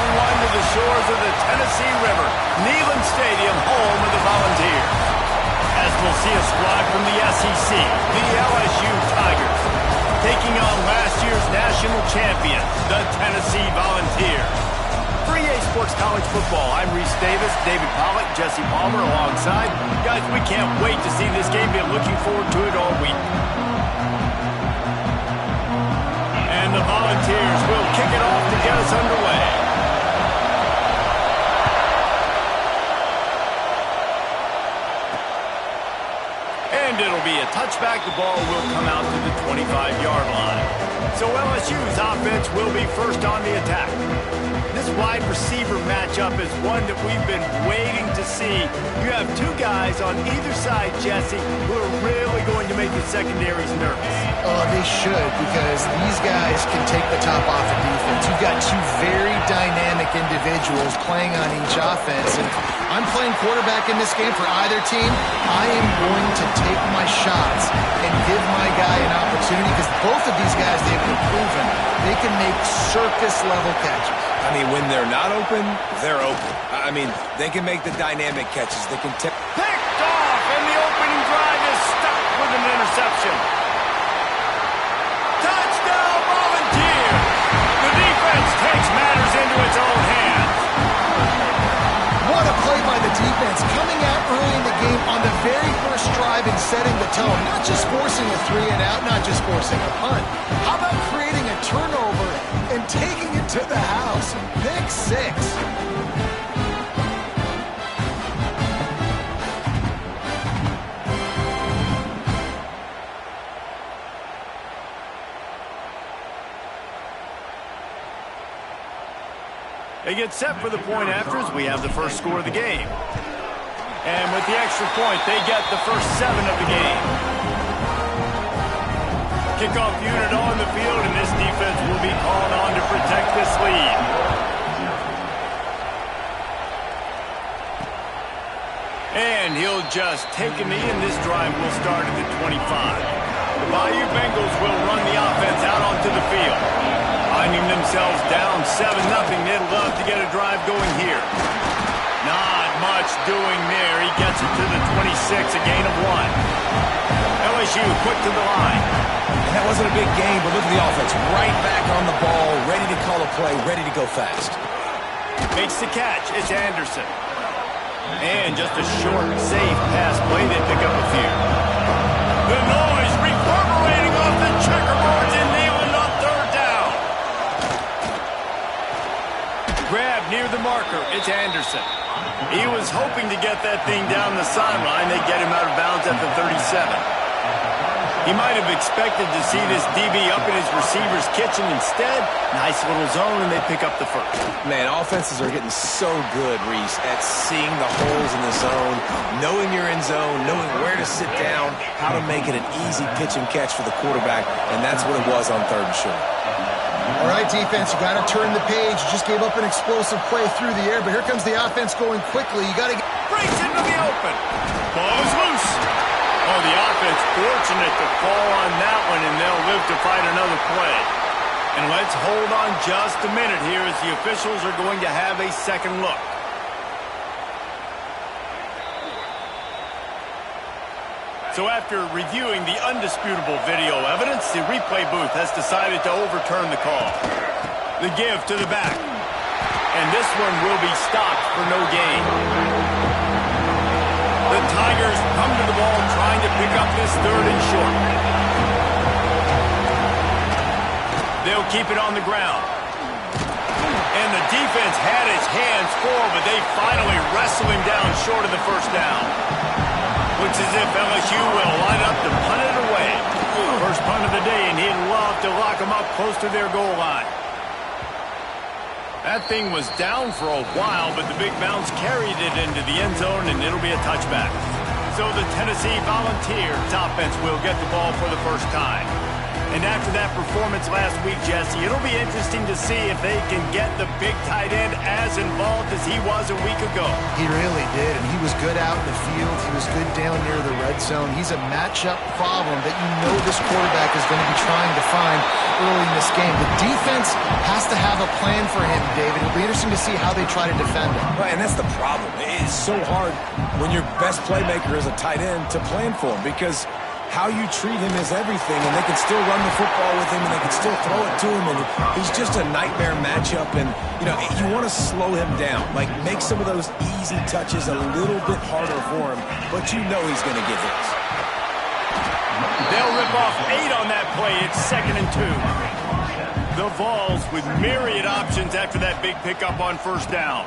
welcome one to the shores of the Tennessee River, Neyland Stadium, home of the Volunteers. As we'll see a squad from the SEC, the LSU Tigers, taking on last year's national champion, the Tennessee Volunteers. For EA Sports College Football, I'm Reese Davis, David Pollack, Jesse Palmer alongside. Guys, we can't wait to see this game. Been looking forward to it all week. And the Volunteers will kick it off to get us underway. And it'll be a touchback. The ball will come out to the 25-yard line. So LSU's offense will be first on the attack. This wide receiver matchup is one that we've been waiting to see. You have two guys on either side, Jesse, who are really going to make the secondaries nervous. Oh, they should, because these guys can take the top off of defense. You've got two very dynamic individuals playing on each offense, and I'm playing quarterback in this game for either team. I am going to take my shots and give my guy an opportunity, because both of these guys, they've been proven they can make circus-level catches. I mean, when they're not open, they're open. I mean, they can make the dynamic catches. They can tip. Picked off, and the opening drive is stopped with an interception. Touchdown, Volunteers! The defense takes matters into its own hands. What a play by the defense, coming out early in the game on the very first drive and setting the tone. Not just forcing a 3-and-out, not just forcing a punt. How about creating a turnover and taking it to the house? Pick 6. They get set for the point after as we have the first score of the game. And with the extra point, they get the first 7 of the game. Kickoff unit on the field, and this defense will be called on to protect this lead. And he'll just take a knee, and this drive will start at the 25. The Bayou Bengals will run the offense out onto the field. Finding themselves down 7-0, they'd love to get a drive going here. Not much doing there. He gets it to the 26, a gain of 1. LSU quick to the line. And that wasn't a big game, but look at the offense. Right back on the ball, ready to call a play, ready to go fast. Makes the catch. It's Anderson. And just a short, safe pass play. They pick up a few. The noise reverberating off the checkerboards in Neyland on third down. Grab near the marker. It's Anderson. He was hoping to get that thing down the sideline. They get him out of bounds at the 37. He might have expected to see this DB up in his receiver's kitchen. Instead, nice little zone, and they pick up the first. Man, offenses are getting so good, Reese, at seeing the holes in the zone, knowing you're in zone, knowing where to sit down, how to make it an easy pitch and catch for the quarterback, and that's what it was on third and short. All right, defense, you got to turn the page. You just gave up an explosive play through the air, but here comes the offense going quickly. You got to get... Breaks into the open. Ball is loose. Oh, the offense fortunate to fall on that one, and they'll live to fight another play. And let's hold on just a minute here as the officials are going to have a second look. So after reviewing the undisputable video evidence, the replay booth has decided to overturn the call. The give to the back. And this one will be stopped for no gain. The Tigers come to the ball trying to pick up this third and short. They'll keep it on the ground. And the defense had its hands full, but they finally wrestle him down short of the first down. Looks as if LSU will line up to punt it away. First punt of the day, and he'd love to lock them up close to their goal line. That thing was down for a while, but the big bounce carried it into the end zone, and it'll be a touchback. So the Tennessee Volunteers offense will get the ball for the first time. And after that performance last week, Jesse, it'll be interesting to see if they can get the big tight end as involved as he was a week ago. He really did, and he was good out in the field. He was good down near the red zone. He's a matchup problem that you know this quarterback is going to be trying to find early in this game. The defense has to have a plan for him, David. It'll be interesting to see how they try to defend him. Right, and that's the problem. It's so hard when your best playmaker is a tight end to plan for him, because how you treat him is everything, and they can still run the football with him, and they can still throw it to him, and he's just a nightmare matchup. And, you know, you want to slow him down, like make some of those easy touches a little bit harder for him, but you know he's going to get his. They'll rip off 8 on that play. It's 2nd and 2. The Vols with myriad options after that big pickup on first down.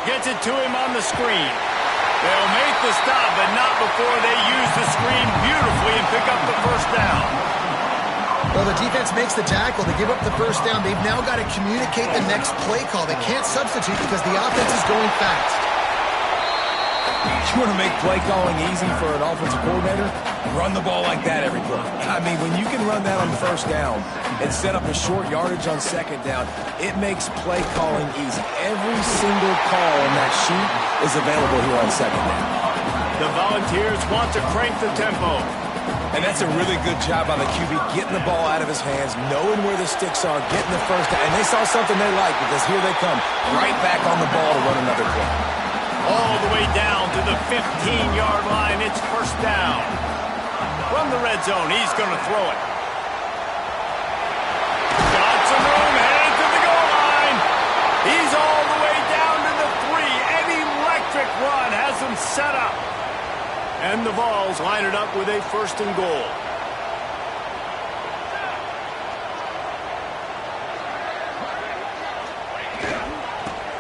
Gets it to him on the screen. They'll make the stop, but not before they use the screen beautifully and pick up the first down. Well, the defense makes the tackle. They give up the first down. They've now got to communicate the next play call. They can't substitute because the offense is going fast. You want to make play calling easy for an offensive coordinator? Run the ball like that every play. I mean, when you can run that on first down and set up a short yardage on second down, it makes play calling easy. Every single call on that sheet is available here on second down. The Volunteers want to crank the tempo. And that's a really good job by the QB, getting the ball out of his hands, knowing where the sticks are, getting the first down. And they saw something they like, because here they come, right back on the ball to run another play. All the way down to the 15-yard line. It's first down. From the red zone, he's going to throw it. Got some room, headed to the goal line. He's all the way down to the 3. An electric run has him set up. And the Vols line it up with a 1st and goal.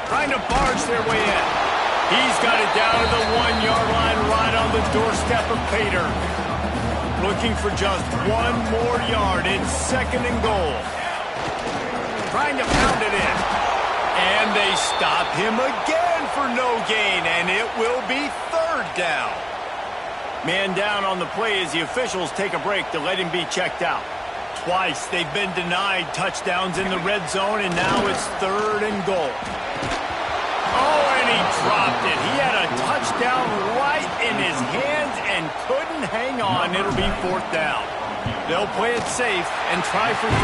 Trying to barge their way in. He's got it down to the 1-yard line, right on the doorstep of Pater. Looking for just 1 more yard. It's 2nd and goal. Trying to pound it in. And they stop him again for no gain, and it will be 3rd down. Man down on the play as the officials take a break to let him be checked out. Twice they've been denied touchdowns in the red zone, and now it's 3rd and goal. Oh, and he dropped it. He had a touchdown right in his hands and couldn't hang on. It'll be 4th down. They'll play it safe and try for 3.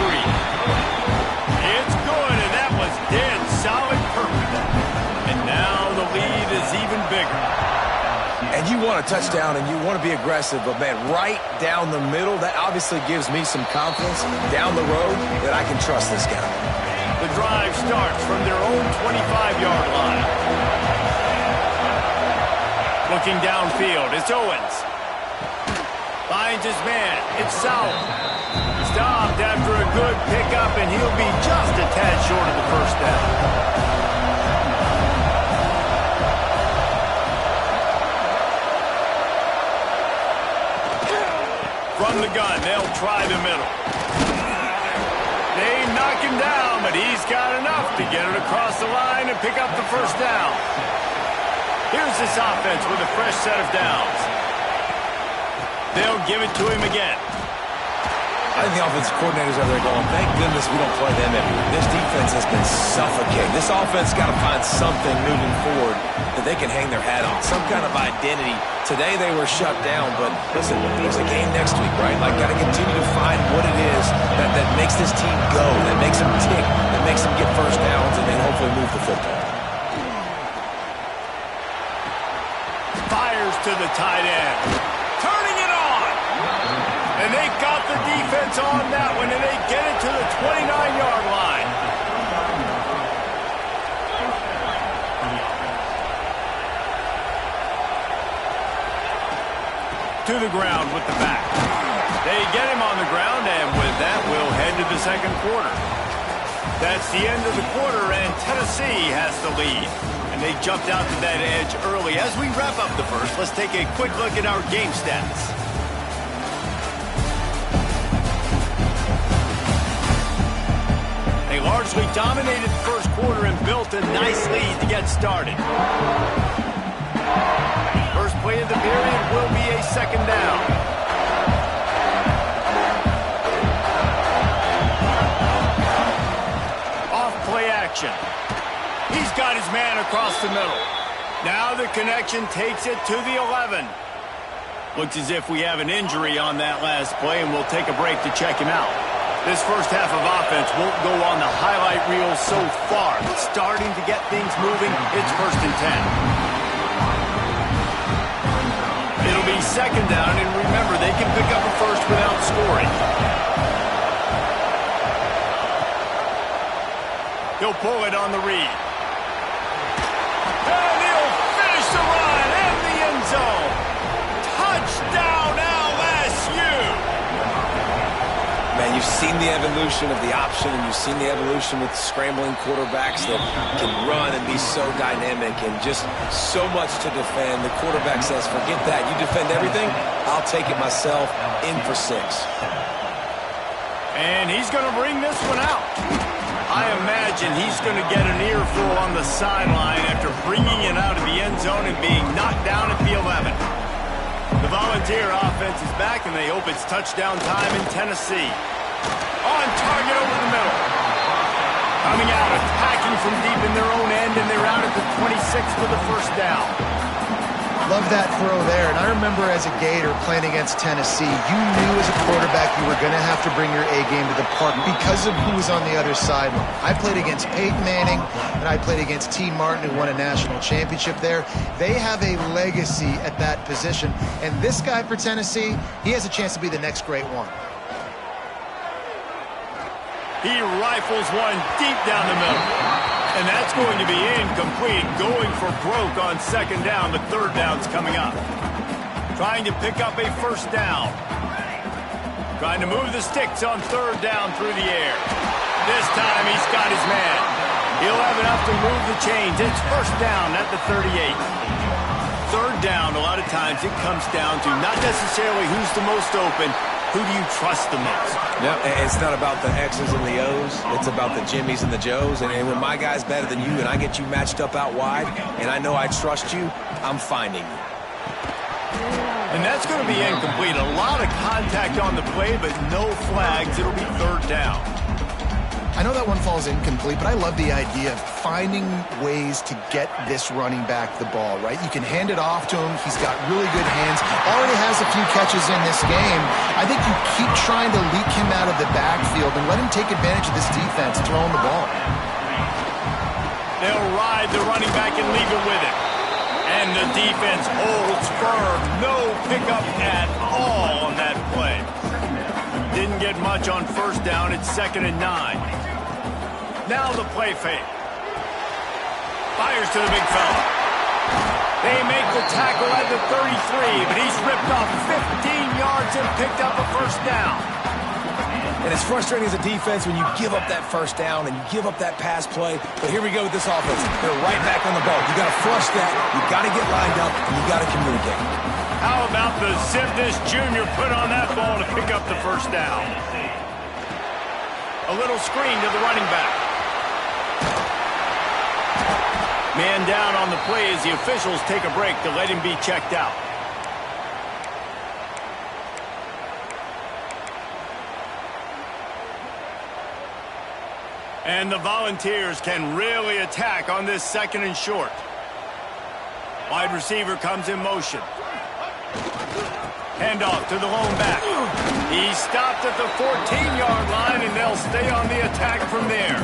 It's good, and that was dead solid perfect. And now the lead is even bigger. And you want a touchdown and you want to be aggressive, but, man, right down the middle, that obviously gives me some confidence down the road that I can trust this guy. The drive starts from their own 25-yard line. Looking downfield, it's Owens. Finds his man, it's Sauer. Stopped after a good pickup, and he'll be just a tad short of the first down. From the gun, they'll try the middle. They knock him down, but he's got enough to get it across the line and pick up the first down. Here's this offense with a fresh set of downs. They'll give it to him again. I think the offensive coordinators over there going, thank goodness we don't play them every week. This defense has been suffocating. This offense got to find something moving forward that they can hang their hat on, some kind of identity. Today they were shut down, but listen, there's a game next week, right? Like, got to continue to find what it is that makes this team go, that makes them tick, that makes them get first downs, and then hopefully move the football. Fires to the tight end. Turning it on. And they got the defense on that one, and they get it to the 29-yard line. To the ground with the back. They get him on the ground, and with that, we'll head to the 2nd quarter. That's the end of the quarter, and Tennessee has the lead. And they jumped out to that edge early. As we wrap up the first, let's take a quick look at our game stats. They largely dominated the first quarter and built a nice lead to get started. First play of the period will be a 2nd down. play action. He's got his man across the middle. Now the connection takes it to the 11. Looks as if we have an injury on that last play, and we'll take a break to check him out. This first half of offense won't go on the highlight reel so far. It's starting to get things moving. It's 1st and 10. It'll be 2nd down, and remember, they can pick up a first without scoring. He'll pull it on the read. And he'll finish the run in the end zone. Touchdown, LSU! Man, you've seen the evolution of the option, and you've seen the evolution with scrambling quarterbacks that can run and be so dynamic and just so much to defend. The quarterback says, forget that. You defend everything, I'll take it myself. In for 6. And he's going to bring this one out. I imagine he's going to get an earful on the sideline after bringing it out of the end zone and being knocked down at the 11. The Volunteer offense is back, and they hope it's touchdown time in Tennessee. On target over the middle. Coming out, attacking from deep in their own end, and they're out at the 26 for the 1st down. Love that throw there. And I remember as a Gator playing against Tennessee, you knew as a quarterback you were going to have to bring your A game to the park because of who was on the other sideline. I played against Peyton Manning, and I played against T. Martin, who won a national championship there. They have a legacy at that position. And this guy for Tennessee, he has a chance to be the next great one. He rifles one deep down the middle. And that's going to be incomplete. Going for broke on 2nd down. The 3rd down's coming up. Trying to pick up a 1st down. Trying to move the sticks on 3rd down through the air. This time he's got his man. He'll have enough to move the chains. It's 1st down at the 38. 3rd down, a lot of times it comes down to not necessarily who's the most open, who do you trust the most? No, it's not about the X's and the O's. It's about the Jimmys and the Joes. And when my guy's better than you and I get you matched up out wide and I know I trust you, I'm finding you. And that's going to be incomplete. A lot of contact on the play, but no flags. It'll be 3rd down. I know that one falls incomplete, but I love the idea of finding ways to get this running back the ball, right? You can hand it off to him. He's got really good hands. Already has a few catches in this game. I think you keep trying to leak him out of the backfield and let him take advantage of this defense throwing the ball. They'll ride the running back and leave it with him. And the defense holds firm. No pickup at all on that play. Didn't get much on 1st down. It's 2nd and 9. Now the play fake. Fires to the big fella. They make the tackle at the 33, but he's ripped off 15 yards and picked up a 1st down. And it's frustrating as a defense when you give up that 1st down and you give up that pass play. But here we go with this offense. They're right back on the ball. You got to flush that. You got to get lined up, and you got to communicate. How about the zip this junior put on that ball to pick up the 1st down? A little screen to the running back. Man down on the play as the officials take a break to let him be checked out. And the Volunteers can really attack on this 2nd and short. Wide receiver comes in motion. Handoff to the lone back. He stopped at the 14-yard line, and they'll stay on the attack from there.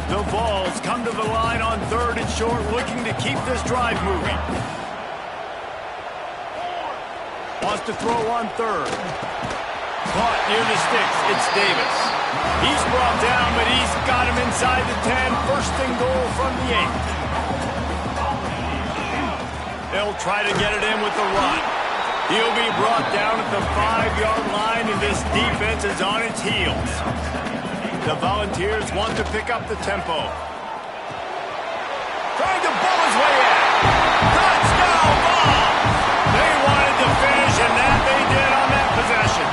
The Vols come to the line on 3rd and short, looking to keep this drive moving. Wants to throw on 3rd. Caught near the sticks. It's Davis. He's brought down, but he's got him inside the 10. 1st and goal from the 8. They'll try to get it in with the run. He'll be brought down at the 5-yard line, and this defense is on its heels. The Volunteers want to pick up the tempo. Trying to bull his way in. Touchdown ball! They wanted to finish, and that they did on that possession.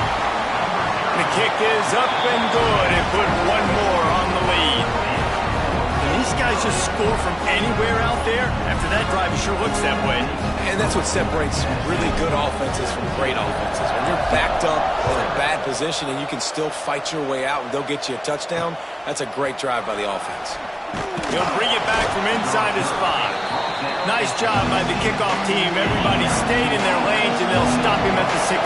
The kick is up and good. It put one more on the lead. And these guys guys just score from anywhere out there? After that drive, it sure looks that way. And that's what separates really good offenses from great offenses. When you're backed up in a bad position and you can still fight your way out and they'll get you a touchdown, that's a great drive by the offense. He'll bring it back from inside his 5. Nice job by the kickoff team. Everybody stayed in their lanes, and they'll stop him at the 16.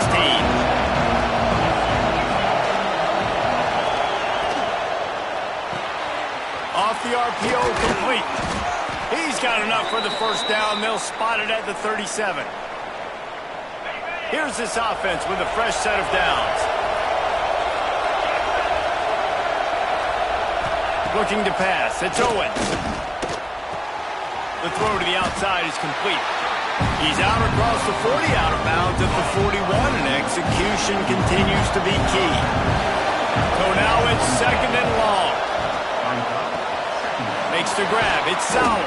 Off the RPO, complete. He's got enough for the first down. They'll spot it at the 37. Here's this offense with a fresh set of downs. Looking to pass. It's Owens. The throw to the outside is complete. He's out across the 40, out of bounds at the 41, and execution continues to be key. So now it's second and long. Makes the grab. It's Sauer.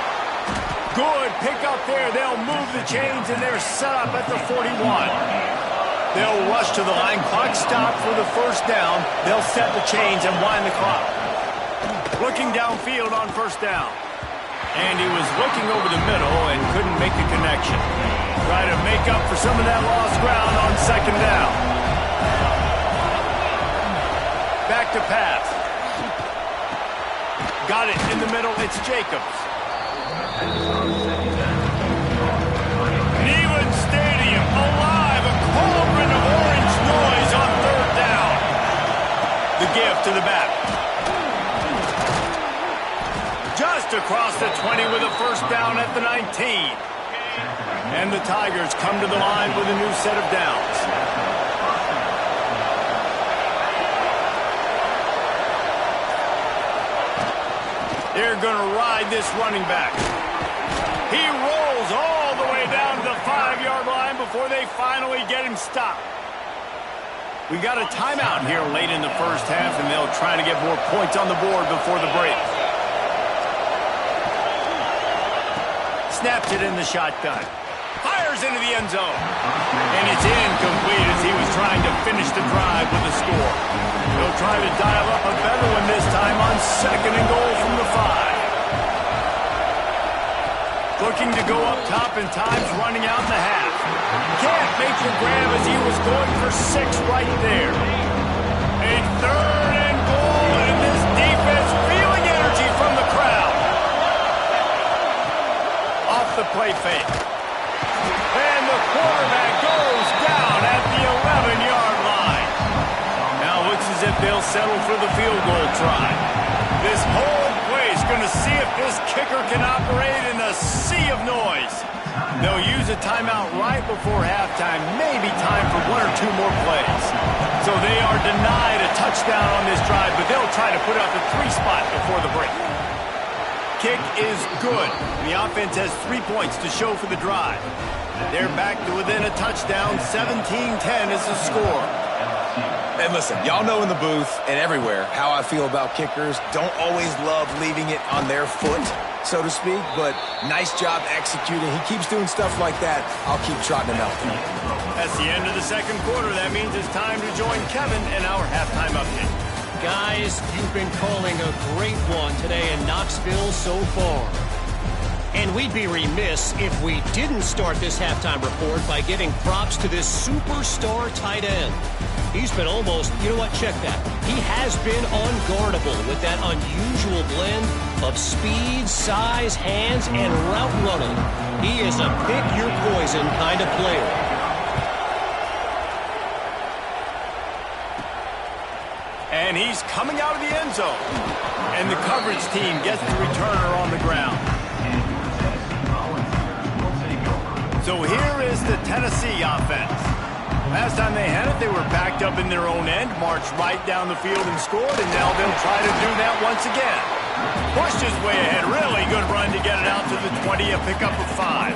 Good pick up there. They'll move the chains, and they're set up at the 41. They'll rush to the line. Clock stopped for the first down. They'll set the chains and wind the clock. Looking downfield on first down. And he was looking over the middle and couldn't make the connection. Try to make up for some of that lost ground on second down. Back to pass. Got it in the middle. It's Jacobs. Neyland Stadium alive. A cauldron of orange noise on third down. The give to the back. Just across the 20 with a first down at the 19. And the Tigers come to the line with a new set of downs. They're going to ride this running back. He rolls all the way down to the 5-yard line before they finally get him stopped. We got a timeout here late in the first half, and they'll try to get more points on the board before the break. Snaps it in the shotgun. Fires into the end zone. And it's incomplete as he was trying to finish the drive with a score. He'll try to dial up a better one this time on second and goal from the 5. Looking to go up top, and time's running out in the half. Can't make the grab as he was going for 6 right there. A third and goal, and this defense feeling energy from the crowd. Off the play fake. And the quarterback goes down at the 11-yard line. Now it looks as if they'll settle for the field goal try. This whole place going to see if this kicker can operate in a sea of noise. They'll use a timeout right before halftime. Maybe time for 1 or 2 more plays. So they are denied a touchdown on this drive, but they'll try to put up a 3 spot before the break. Kick is good. The offense has 3 points to show for the drive. They're back to within a touchdown. 17-10 is the score. And listen, y'all know in the booth and everywhere how I feel about kickers. Don't always love leaving it on their foot, so to speak, but nice job executing. He keeps doing stuff like that. I'll keep trotting him out there. That's the end of the second quarter. That means it's time to join Kevin in our halftime update. Guys, you've been calling a great one today in Knoxville so far. And we'd be remiss if we didn't start this halftime report by giving props to this superstar tight end. He's been almost, you know what, check that. He has been unguardable with that unusual blend of speed, size, hands, and route running. He is a pick-your-poison kind of player. And he's coming out of the end zone. And the coverage team gets the returner on the ground. So here is the Tennessee offense. Last time they had it, they were backed up in their own end, marched right down the field and scored, and now they'll try to do that once again. Pushed his way ahead. Really good run to get it out to the 20, a pickup of 5.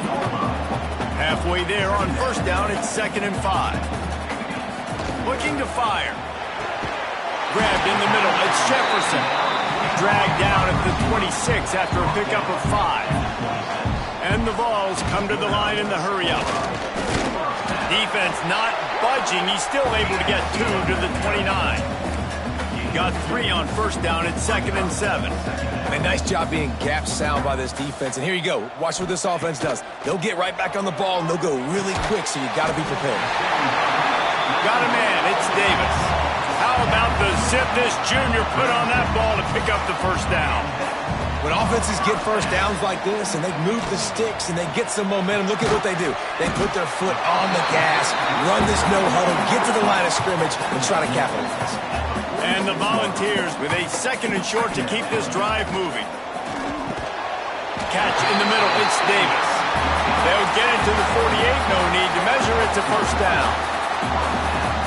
Halfway there on first down, it's 2nd and 5. Looking to fire. Grabbed in the middle. It's Jefferson. Dragged down at the 26 after a pickup of 5. And the Vols come to the line in the hurry-up. Defense not budging. He's still able to get 2 to the 29. got 3 on first down at 2nd and 7. And nice job being gap sound by this defense. And here you go. Watch what this offense does. They'll get right back on the ball, and they'll go really quick, so you got to be prepared. Got a man. It's Davis. How about the zip this junior put on that ball to pick up the first down? When offenses get first downs like this and they move the sticks and they get some momentum, look at what they do. They put their foot on the gas, run this no-huddle, get to the line of scrimmage, and try to capitalize. And the Volunteers with a 2nd and short to keep this drive moving. Catch in the middle. It's Davis. They'll get it to the 48. No need to measure it to first down.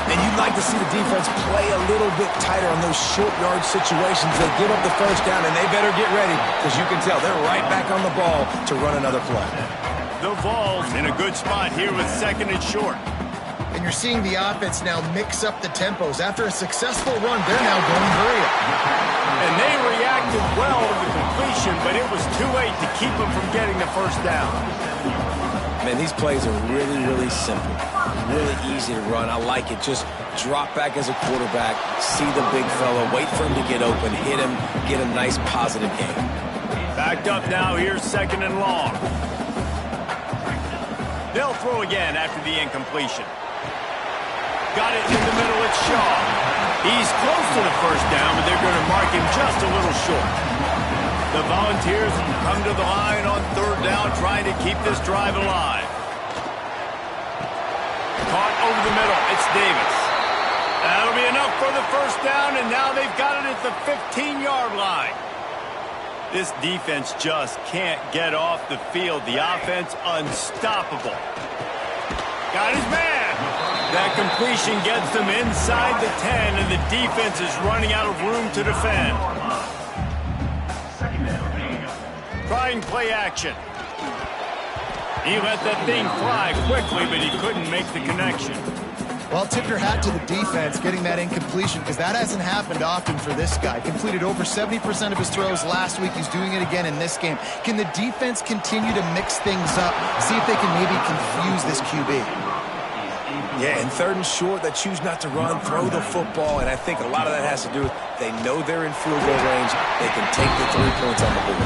And you'd like to see the defense play a little bit tighter on those short yard situations. They give up the first down, and they better get ready because you can tell they're right back on the ball to run another play. The Vols in a good spot here with 2nd and short. And you're seeing the offense now mix up the tempos. After a successful run, they're now going hurry up. And they reacted well to the completion, but it was too late to keep them from getting the first down. Man, these plays are really, really simple. Really easy to run. I like it. Just drop back as a quarterback, see the big fella, wait for him to get open, hit him, get a nice positive game. Backed up now. Here's 2nd and long. They'll throw again after the incompletion. Got it in the middle. It's Shaw. He's close to the first down, but they're going to mark him just a little short. The Volunteers come to the line on 3rd down, trying to keep this drive alive. Caught over the middle. It's Davis. That'll be enough for the first down, and now they've got it at the 15-yard line. This defense just can't get off the field. The offense unstoppable. Got his man. That completion gets them inside the 10, and the defense is running out of room to defend. Trying play action. He let that thing fly quickly, but he couldn't make the connection. Well, tip your hat to the defense getting that incompletion because that hasn't happened often for this guy. Completed over 70% of his throws last week. He's doing it again in this game. Can the defense continue to mix things up? See if they can maybe confuse this QB. Yeah, and 3rd and short, they choose not to run, throw the football, and I think a lot of that has to do with they know they're in field goal range. They can take the 3 points on the board.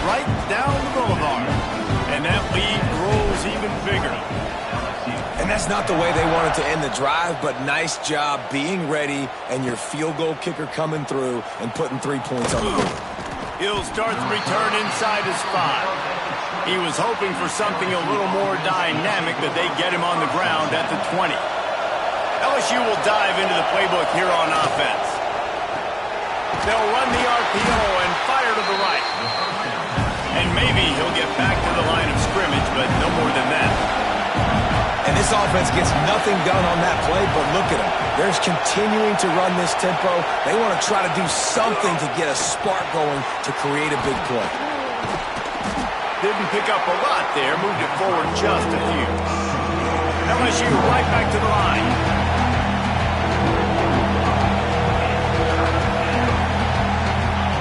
Right down the boulevard. And that lead grows even bigger. And that's not the way they wanted to end the drive, but nice job being ready and your field goal kicker coming through and putting 3 points on the board. He'll start the return inside his 5. He was hoping for something a little more dynamic, but they get him on the ground at the 20. LSU will dive into the playbook here on offense. They'll run the RPO and fire to the right. And maybe he'll get back to the line of scrimmage, but no more than that. And this offense gets nothing done on that play, but look at them. They're continuing to run this tempo. They want to try to do something to get a spark going to create a big play. Didn't pick up a lot there, moved it forward just a few. LSU right back to the line.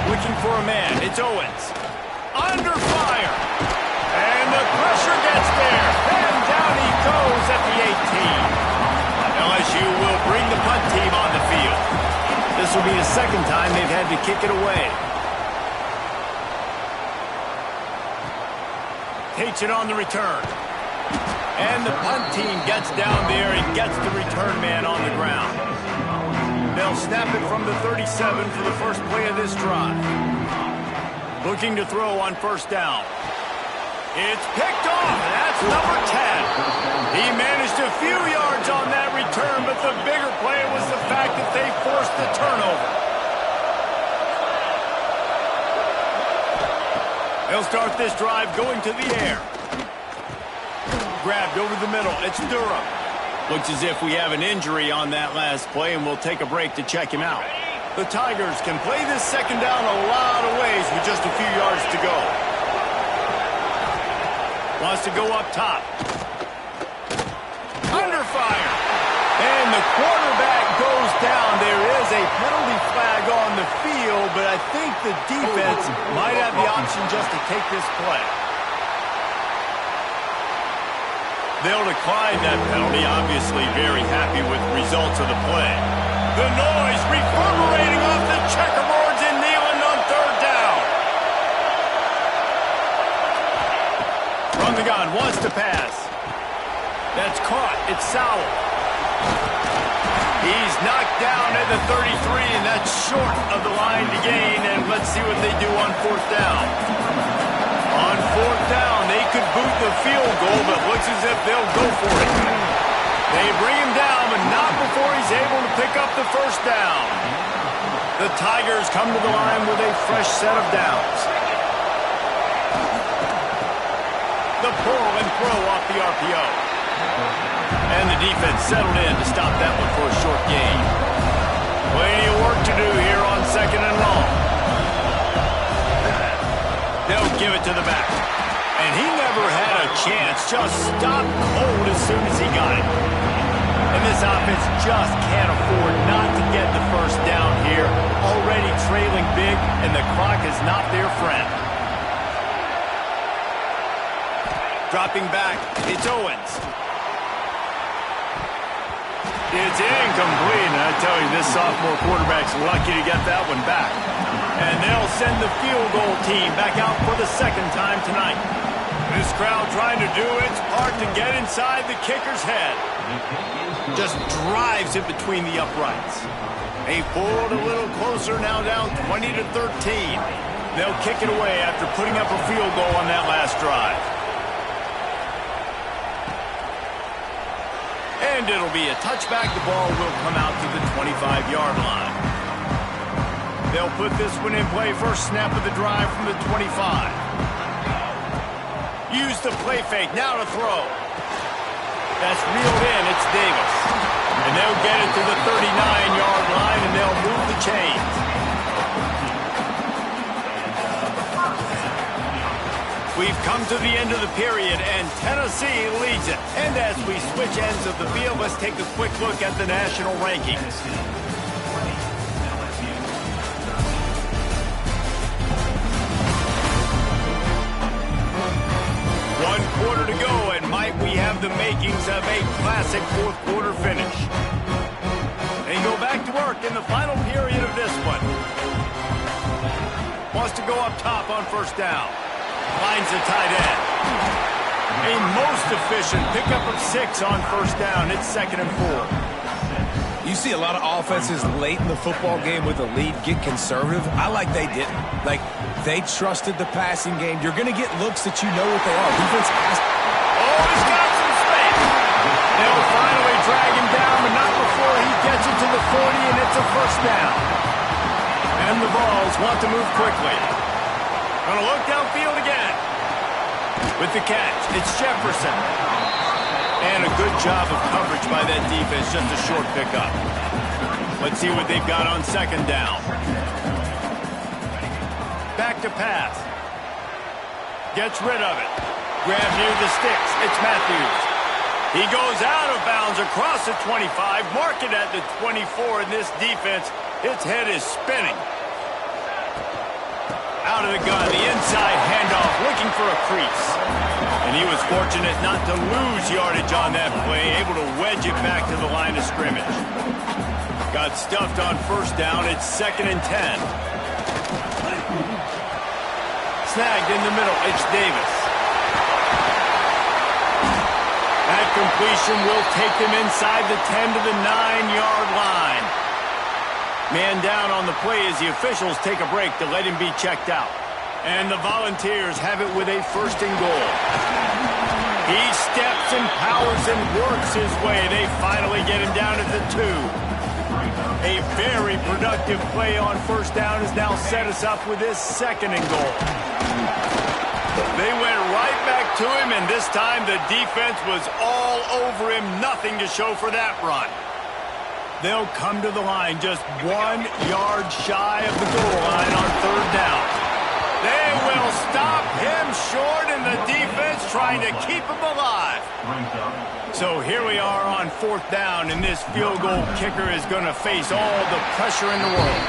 Looking for a man, it's Owens. Under fire. And the pressure gets there. And down he goes at the 18. LSU will bring the punt team on the field. This will be the 2nd time they've had to kick it away. Takes it on the return. And the punt team gets down there and gets the return man on the ground. They'll snap it from the 37 for the first play of this drive. Looking to throw on first down. It's picked off. That's number 10. He managed a few yards on that return, but the bigger play was the fact that they forced the turnover. They'll start this drive going to the air. Grabbed over the middle. It's Durham. Looks as if we have an injury on that last play, and we'll take a break to check him out. The Tigers can play this 2nd down a lot of ways with just a few yards to go. Wants to go up top. Under fire. And the quarterback goes down. There is a penalty flag on the field, but I think the defense might have the option just to take this play. They'll decline that penalty, obviously very happy with results of the play. The noise refers. pass. That's caught. It's Sowell. He's knocked down at the 33, and that's short of the line to gain. And let's see what they do on fourth down. On fourth down, they could boot the field goal, but looks as if they'll go for it. They bring him down, but not before he's able to pick up the first down. The Tigers come to the line with a fresh set of downs. The pull and throw off the RPO. And the defense settled in to stop that one for a short gain. Plenty of work to do here on second and long. They'll give it to the back. And he never had a chance. Just stopped cold as soon as he got it. And this offense just can't afford not to get the first down here. Already trailing big, and the clock is not their friend. Dropping back, it's Owens. It's incomplete, and I tell you, this sophomore quarterback's lucky to get that one back. And they'll send the field goal team back out for the second time tonight. This crowd trying to do its part to get inside the kicker's head. Just drives it between the uprights. They pulled a little closer, now down 20-13. They'll kick it away after putting up a field goal on that last drive. And it'll be a touchback. The ball will come out to the 25-yard line. They'll put this one in play. First snap of the drive from the 25. Use the play fake. Now to throw. That's reeled in. It's Davis. And they'll get it to the 39-yard line, and they'll move the chains. We've come to the end of the period, and Tennessee leads it. And as we switch ends of the field, let's take a quick look at the national rankings. One quarter to go, and might we have the makings of a classic fourth quarter finish. They go back to work in the final period of this one. Wants to go up top on first down. Finds the tight end. A most efficient pickup of 6 on first down. It's 2nd and 4. You see a lot of offenses late in the football game with a lead get conservative. I like they didn't. Like, they trusted the passing game. You're going to get looks that you know what they are. Defense has... Oh, he's got some space. They'll finally drag him down, but not before he gets it to the 40, and it's a first down. And the Vols want to move quickly. Gonna look downfield again. With the catch, it's Jefferson. And a good job of coverage by that defense, just a short pickup. Let's see what they've got on second down. Back to pass. Gets rid of it. Grab near the sticks. It's Matthews. He goes out of bounds across the 25, mark it at the 24, and this defense, its head is spinning. Out of the gun, the inside handoff, looking for a crease. And he was fortunate not to lose yardage on that play, able to wedge it back to the line of scrimmage. Got stuffed on first down, it's 2nd and 10. Snagged in the middle, it's Davis. That completion will take them inside the 10 to the 9-yard line. Man down on the play as the officials take a break to let him be checked out. And the Volunteers have it with a 1st and goal. He steps and powers and works his way. They finally get him down at the 2. A very productive play on first down has now set us up with this 2nd and goal. They went right back to him, and this time the defense was all over him. Nothing to show for that run. They'll come to the line just 1 yard shy of the goal line on third down. They will stop him short, and the defense trying to keep him alive. So here we are on fourth down, and this field goal kicker is going to face all the pressure in the world.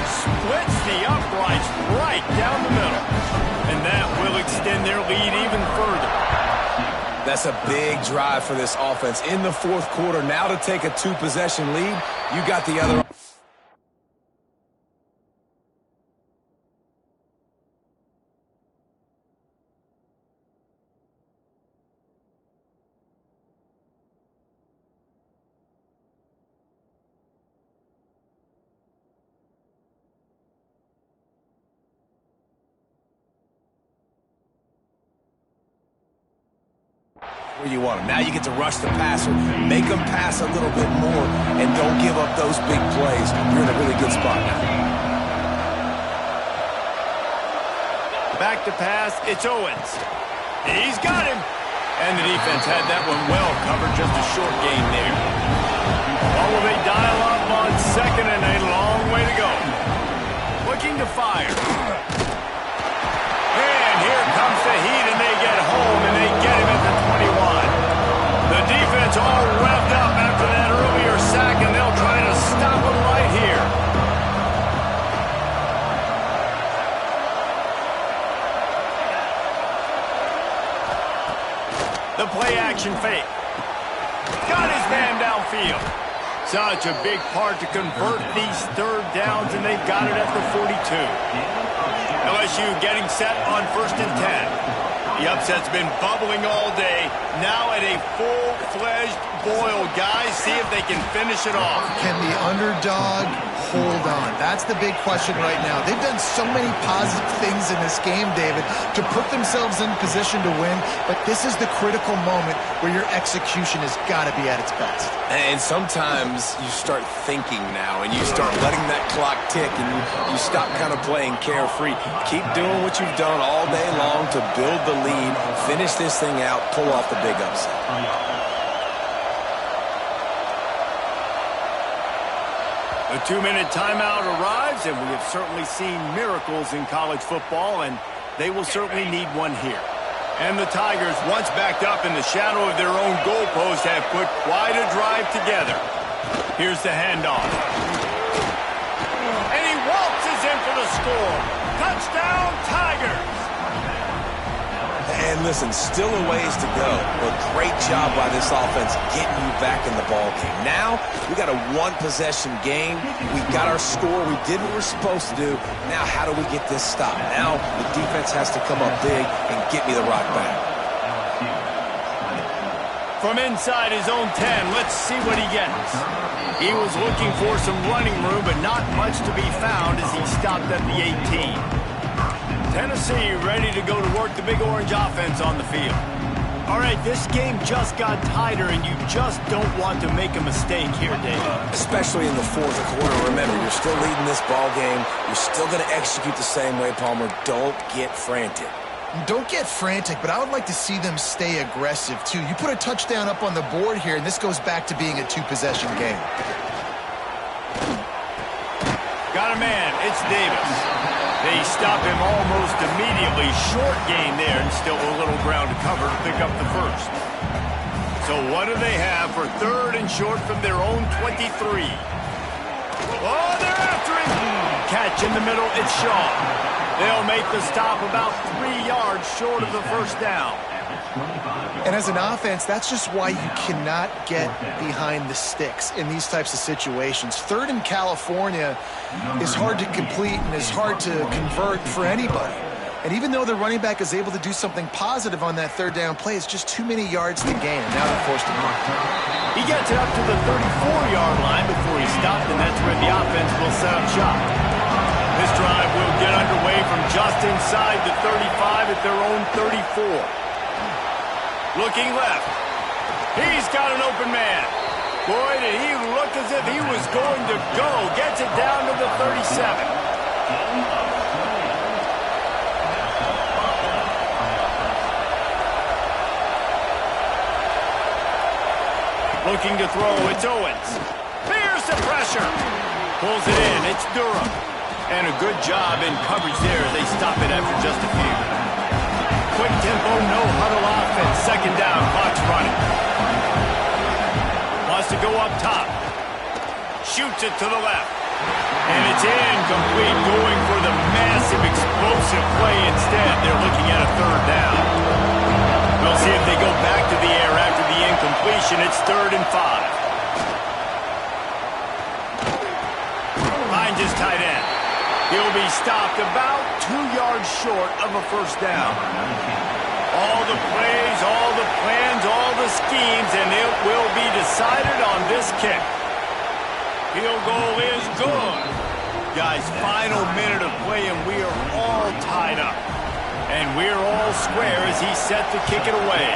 Splits the uprights right down the middle, and that will extend their lead even further. That's a big drive for this offense in the fourth quarter. Now to take a 2-possession lead, you got the other... where you want them. Now you get to rush the passer, make them pass a little bit more, and don't give up those big plays. You're in a really good spot now. Back to pass, it's Owens. He's got him. And the defense had that one well covered, just a short gain there. Well, will they dial up on second and a long way to go? Looking to fire. And here comes the heat, and they get home, and they get him at the 21. The defense all revved up after that earlier sack, and they'll try to stop him right here. The play-action fake. Got his man downfield. Such a big part to convert these third downs, and they've got it at the 42. LSU getting set on 1st and 10. The upset's been bubbling all day. Now at a full-fledged boil. Guys, see if they can finish it off. Can the underdog hold on? That's the big question right now. They've done so many positive things in this game, David, to put themselves in position to win, but this is the critical moment where your execution has got to be at its best. And sometimes you start thinking now, and you start letting that clock tick, and you stop kind of playing carefree. Keep doing what you've done all day long to build the lead, finish this thing out, pull off the big upset. The 2-minute timeout arrives, and we have certainly seen miracles in college football, and they will certainly need one here. And the Tigers, once backed up in the shadow of their own goalpost, have put quite a drive together. Here's the handoff. And he waltzes in for the score. Touchdown, Tigers! And listen, still a ways to go, but great job by this offense getting you back in the ball game. Now, we got a one-possession game. We got our score. We did what we're supposed to do. Now, how do we get this stopped? Now, the defense has to come up big and get me the rock back. From inside his own 10, let's see what he gets. He was looking for some running room, but not much to be found as he stopped at the 18. Tennessee ready to go to work the Big Orange offense on the field. All right, this game just got tighter, and you just don't want to make a mistake here, Dave. Especially in the fourth quarter. Remember, you're still leading this ball game. You're still going to execute the same way, Palmer. Don't get frantic. Don't get frantic, but I would like to see them stay aggressive, too. You put a touchdown up on the board here, and this goes back to being a two-possession game. Got a man. It's Davis. They stop him almost immediately. Short gain there, and still a little ground to cover to pick up the first. So what do they have for 3rd and short from their own 23? Oh, they're after him. Catch in the middle, it's Shaw. They'll make the stop about 3 yards short of the first down. And as an offense, that's just why you cannot get behind the sticks in these types of situations. 3rd in California is hard to complete and is hard to convert for anybody. And even though the running back is able to do something positive on that 3rd down play, it's just too many yards to gain, and now they're forced to punt. He gets it up to the 34-yard line before he stopped, and that's where the offense will set up shop. This drive will get underway from just inside the 35 at their own 34. Looking left. He's got an open man. Boy, did he look as if he was going to go. Gets it down to the 37. Looking to throw, it's Owens. Fears the pressure. Pulls it in, it's Durham. And a good job in coverage there. They stop it after just a few. Quick tempo, no huddle offense. 2nd down, clock's running. Wants to go up top. Shoots it to the left. And it's incomplete, going for the massive explosive play instead. They're looking at a 3rd down. We'll see if they go back to the air after the incompletion. It's 3rd and 5. Finds his tight end. He'll be stopped about 2 yards short of a 1st down. All the plays, all the plans, all the schemes, and it will be decided on this kick. Field goal is good. Guys, final minute of play, and we are all tied up. And we're all square as he's set to kick it away.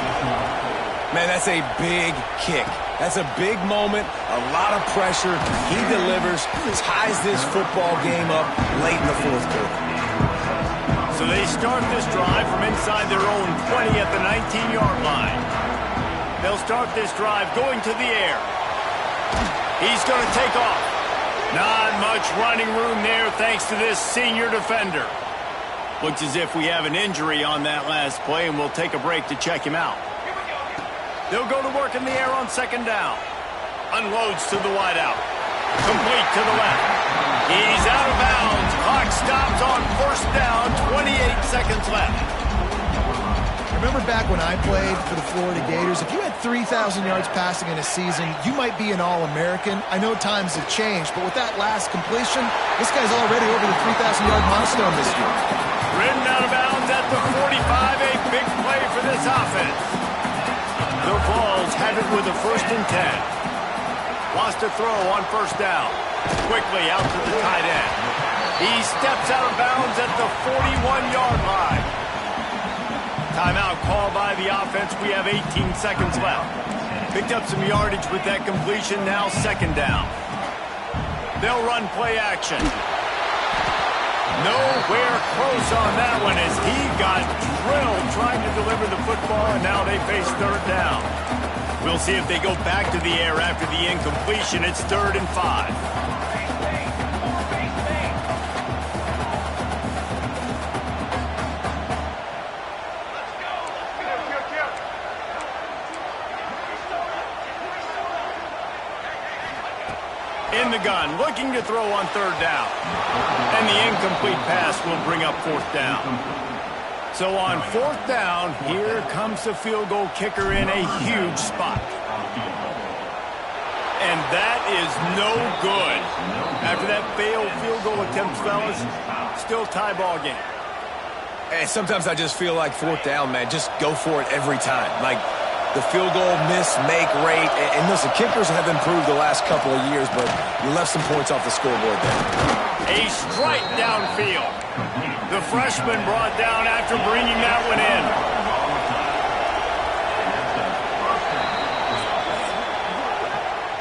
Man, that's a big kick. That's a big moment, a lot of pressure. He delivers, ties this football game up late in the fourth quarter. So they start this drive from inside their own 20 at the 19-yard line. They'll start this drive going to the air. He's going to take off. Not much running room there thanks to this senior defender. Looks as if we have an injury on that last play, and we'll take a break to check him out. They'll go to work in the air on second down. Unloads to the wideout. Complete to the left. He's out of bounds. Clock stops on first down. 28 seconds left. Remember back when I played for the Florida Gators, if you had 3,000 yards passing in a season, you might be an All-American. I know times have changed, but with that last completion, this guy's already over the 3,000-yard milestone this year. Ridden out of bounds at the 45. A big play for this offense. The Vols have it with a 1st and 10. Wants to throw on first down. Quickly out to the tight end. He steps out of bounds at the 41-yard line. Timeout called by the offense. We have 18 seconds left. Picked up some yardage with that completion. Now second down. They'll run play action. Nowhere close on that one as he got drilled trying to deliver the football, and now they face third down. We'll see if they go back to the air after the incompletion. It's 3rd and 5. In the gun, looking to throw on third down. And the incomplete pass will bring up 4th down. So on 4th down, here comes the field goal kicker in a huge spot. And that is no good. After that failed field goal attempt, fellas, still tie ball game. And sometimes I just feel like 4th down, man, just go for it every time. Like, the field goal miss-make rate. And listen, kickers have improved the last couple of years, but you left some points off the scoreboard there. A strike downfield. The freshman brought down after bringing that one in.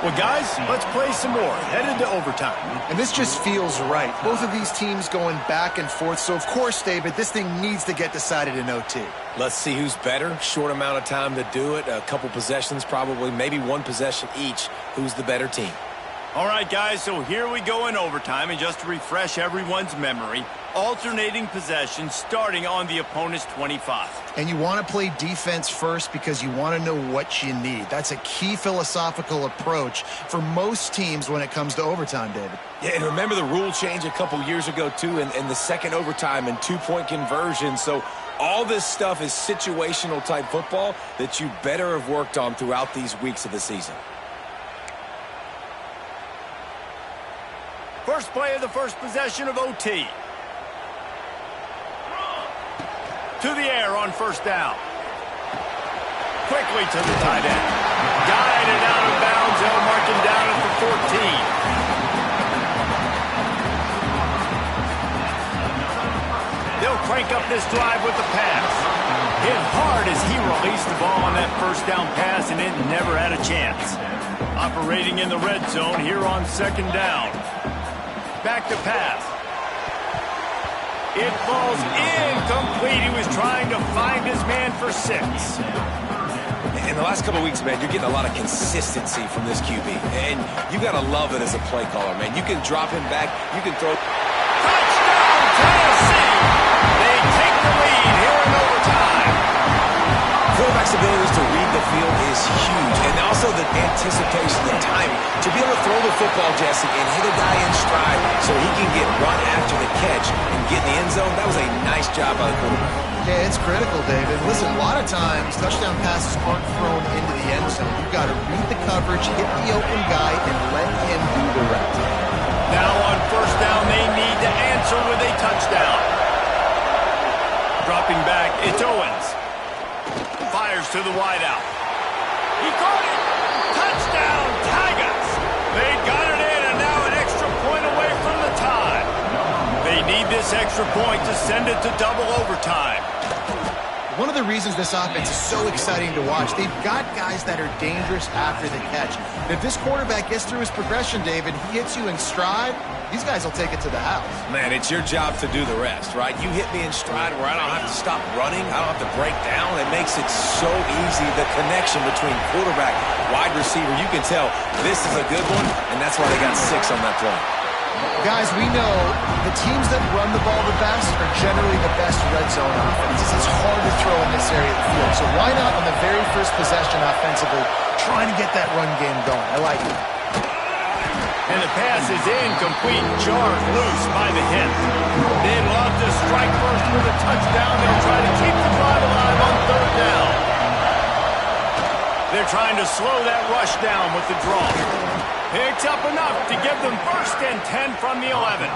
Well, guys, let's play some more. Headed to overtime. And this just feels right. Both of these teams going back and forth. So, of course, David, this thing needs to get decided in OT. Let's see who's better. Short amount of time to do it. A couple possessions probably, maybe one possession each. Who's the better team? All right, guys, so here we go in overtime. And just to refresh everyone's memory, alternating possessions starting on the opponent's 25. And you want to play defense first because you want to know what you need. That's a key philosophical approach for most teams when it comes to overtime, David. Yeah, and remember the rule change a couple years ago, too, in the second overtime and 2-point conversion. So all this stuff is situational type football that you better have worked on throughout these weeks of the season. First play of the first possession of OT. To the air on first down. Quickly to the tight end. Guided out of bounds. They'll mark him down at the 14. They'll crank up this drive with the pass. Hit hard as he released the ball on that first down pass, and it never had a chance. Operating in the red zone here on second down. Back to pass. It falls incomplete. He was trying to find his man for 6. In the last couple of weeks, man, you're getting a lot of consistency from this QB. And you got to love it as a play caller, man. You can drop him back. You can throw. Touchdown, Tennessee! They take the lead here in overtime. Quarterback's abilities to read the field is huge. And also the anticipation, the timing. To be able to throw the football, Jesse, and hit a guy in stride so he can get run after the catch and get in the end zone, that was a nice job by the quarterback. Yeah, it's critical, David. Listen, a lot of times touchdown passes aren't thrown into the end zone. You've got to read the coverage, hit the open guy, and let him do the rest. Now on first down, they need to answer with a touchdown. Dropping back, it's Owens. Fires to the wideout. He caught it. Touchdown, Tigers. They got it in, and now an extra point away from the tie. They need this extra point to send it to double overtime. One of the reasons this offense is so exciting to watch, they've got guys that are dangerous after the catch. If this quarterback gets through his progression, David, he hits you in stride, these guys will take it to the house. Man, it's your job to do the rest, right? You hit me in stride where I don't have to stop running. I don't have to break down. It makes it so easy. The connection between quarterback, wide receiver, you can tell this is a good one, and that's why they got 6 on that play. Guys, we know the teams that run the ball the best are generally the best red zone offenses. It's hard to throw in this area of the field. So why not on the very first possession offensively trying to get that run game going? I like it. And the pass is incomplete, jarred loose by the hip. They'd love to strike first with a touchdown. They'll try to keep the drive alive on 3rd down. They're trying to slow that rush down with the draw. Picks up enough to give them 1st and 10 from the 11.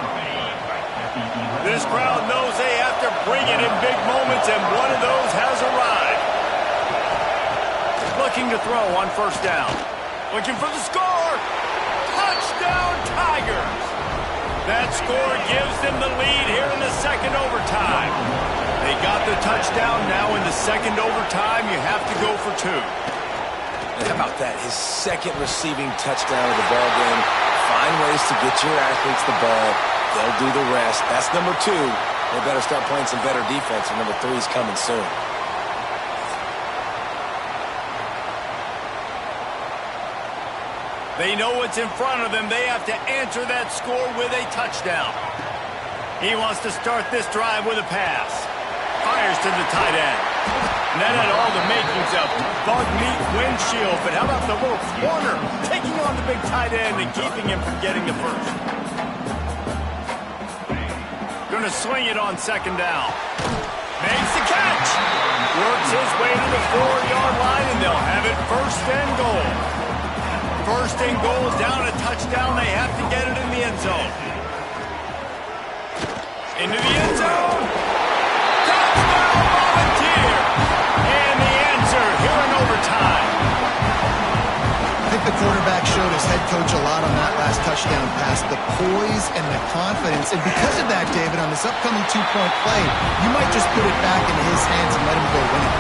This crowd knows they have to bring it in big moments, and one of those has arrived. Looking to throw on 1st down. Looking for the score. Touchdown, Tigers. That score gives them the lead here in the 2nd overtime. They got the touchdown. Now in the 2nd overtime, you have to go for 2. How about that? His 2nd receiving touchdown of the ball game. Find ways to get your athletes the ball. They'll do the rest. That's number 2. They better start playing some better defense, and number 3 is coming soon. They know what's in front of them. They have to answer that score with a touchdown. He wants to start this drive with a pass. Fires to the tight end. And that had all the makings of bug meat windshield, but how about the little corner taking on the big tight end and keeping him from getting the first? Gonna swing it on 2nd down. Makes the catch. Works his way to the 4-yard line, and they'll have it 1st and goal. 1st and goal, down a touchdown. They have to get it in the end zone. Into the end zone. Touchdown, Volunteer. And the answer here in overtime. I think the quarterback showed his head coach a lot on that last touchdown pass, the poise and the confidence. And because of that, David, on this upcoming 2-point play, you might just put it back into his hands and let him go win it.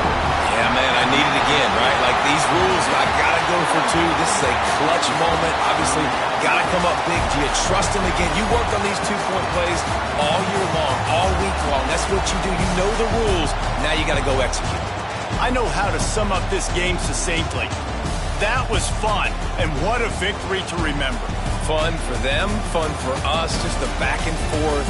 Yeah, man, I need it again, right? Like these rules, I got to go for 2. This is a clutch moment. Obviously, got to come up big. Do you trust him again? You worked on these 2-point plays all year long, all week long. That's what you do. You know the rules. Now you got to go execute. I know how to sum up this game succinctly. That was fun, and what a victory to remember. Fun for them, fun for us, just the back and forth,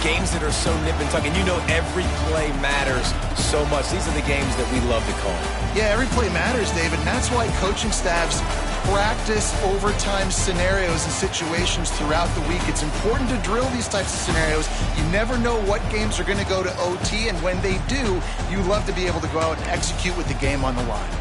games that are so nip and tuck, and you know every play matters so much. These are the games that we love to call. Yeah, every play matters, David, and that's why coaching staffs practice overtime scenarios and situations throughout the week. It's important to drill these types of scenarios. You never know what games are going to go to OT, and when they do, you love to be able to go out and execute with the game on the line.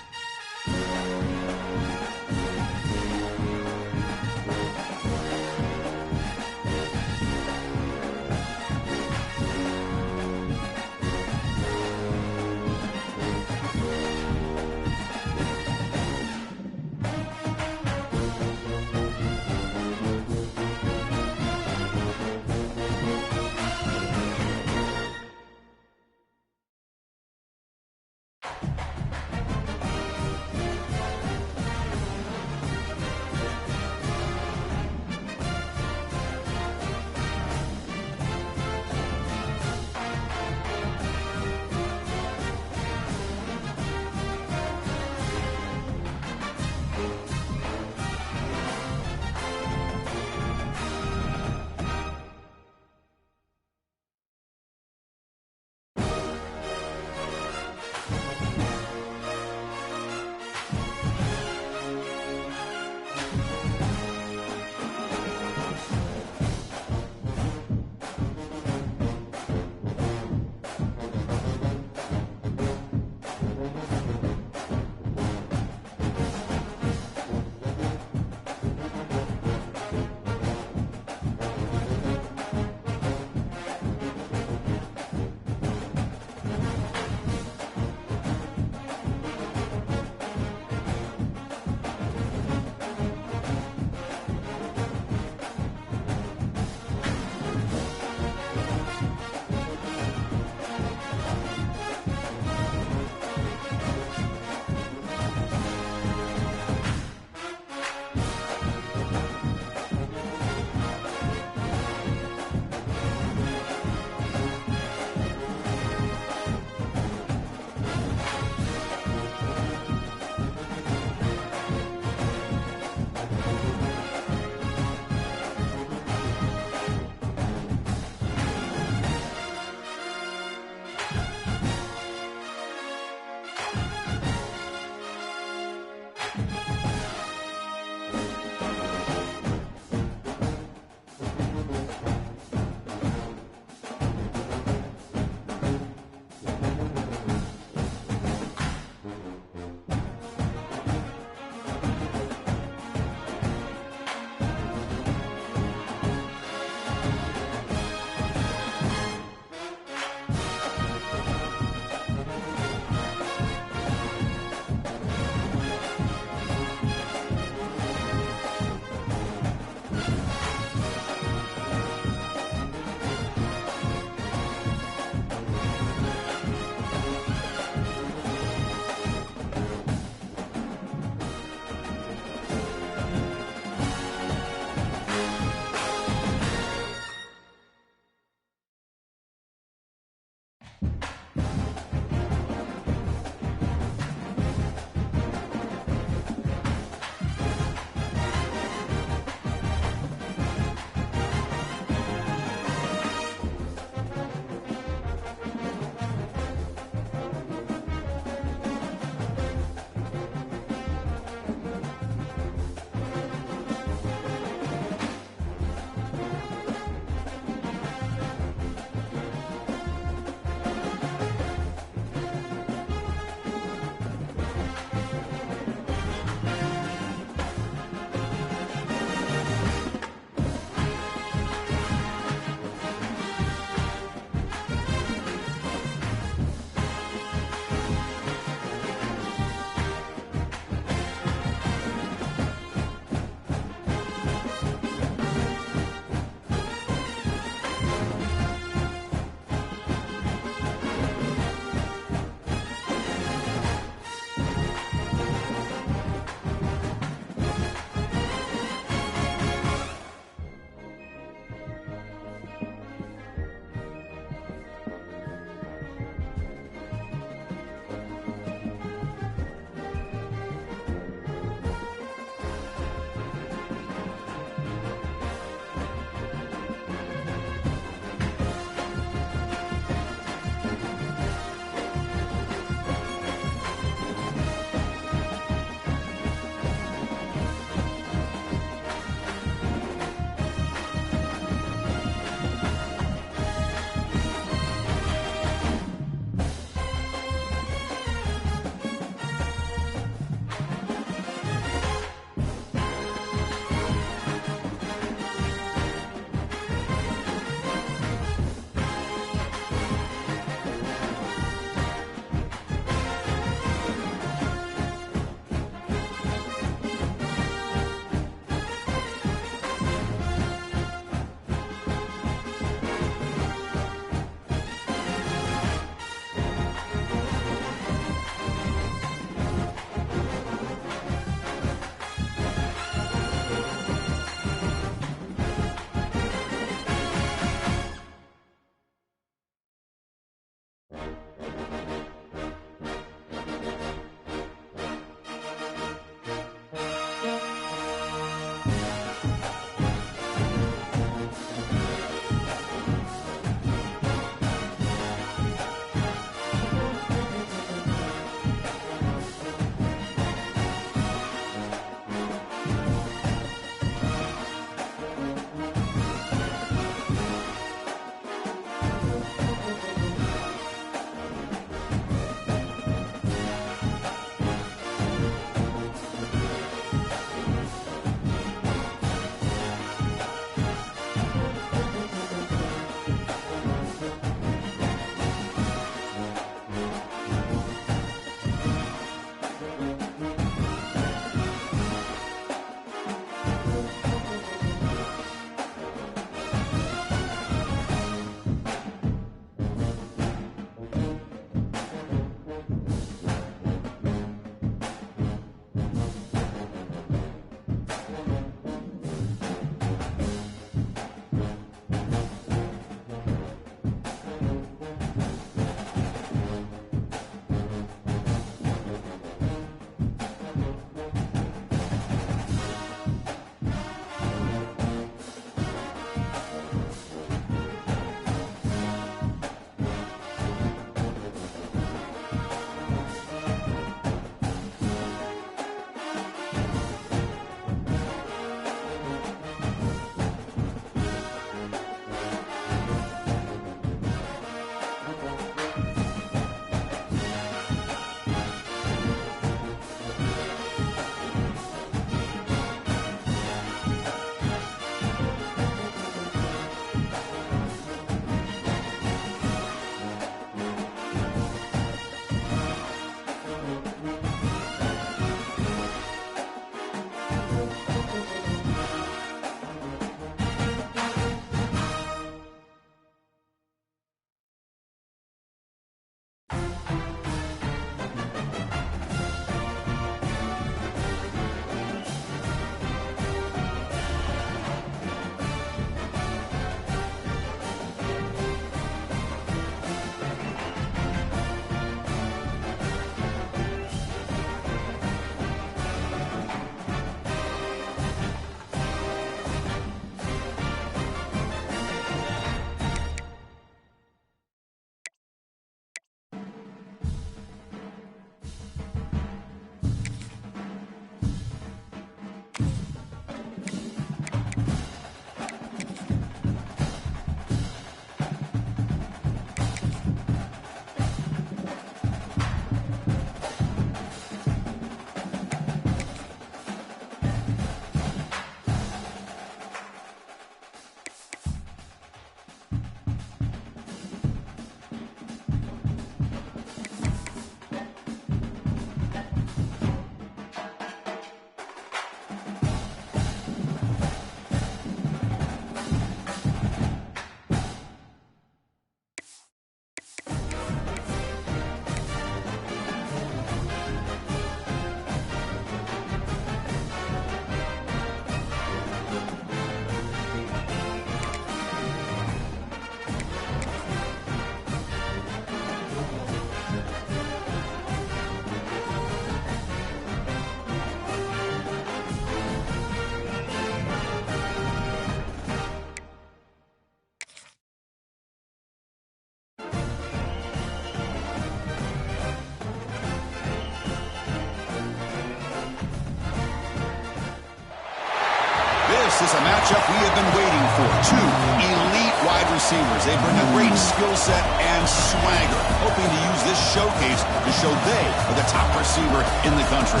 This is a matchup we have been waiting for. Two elite wide receivers. They bring a great skill set and swagger, hoping to use this showcase to show they are the top receiver in the country.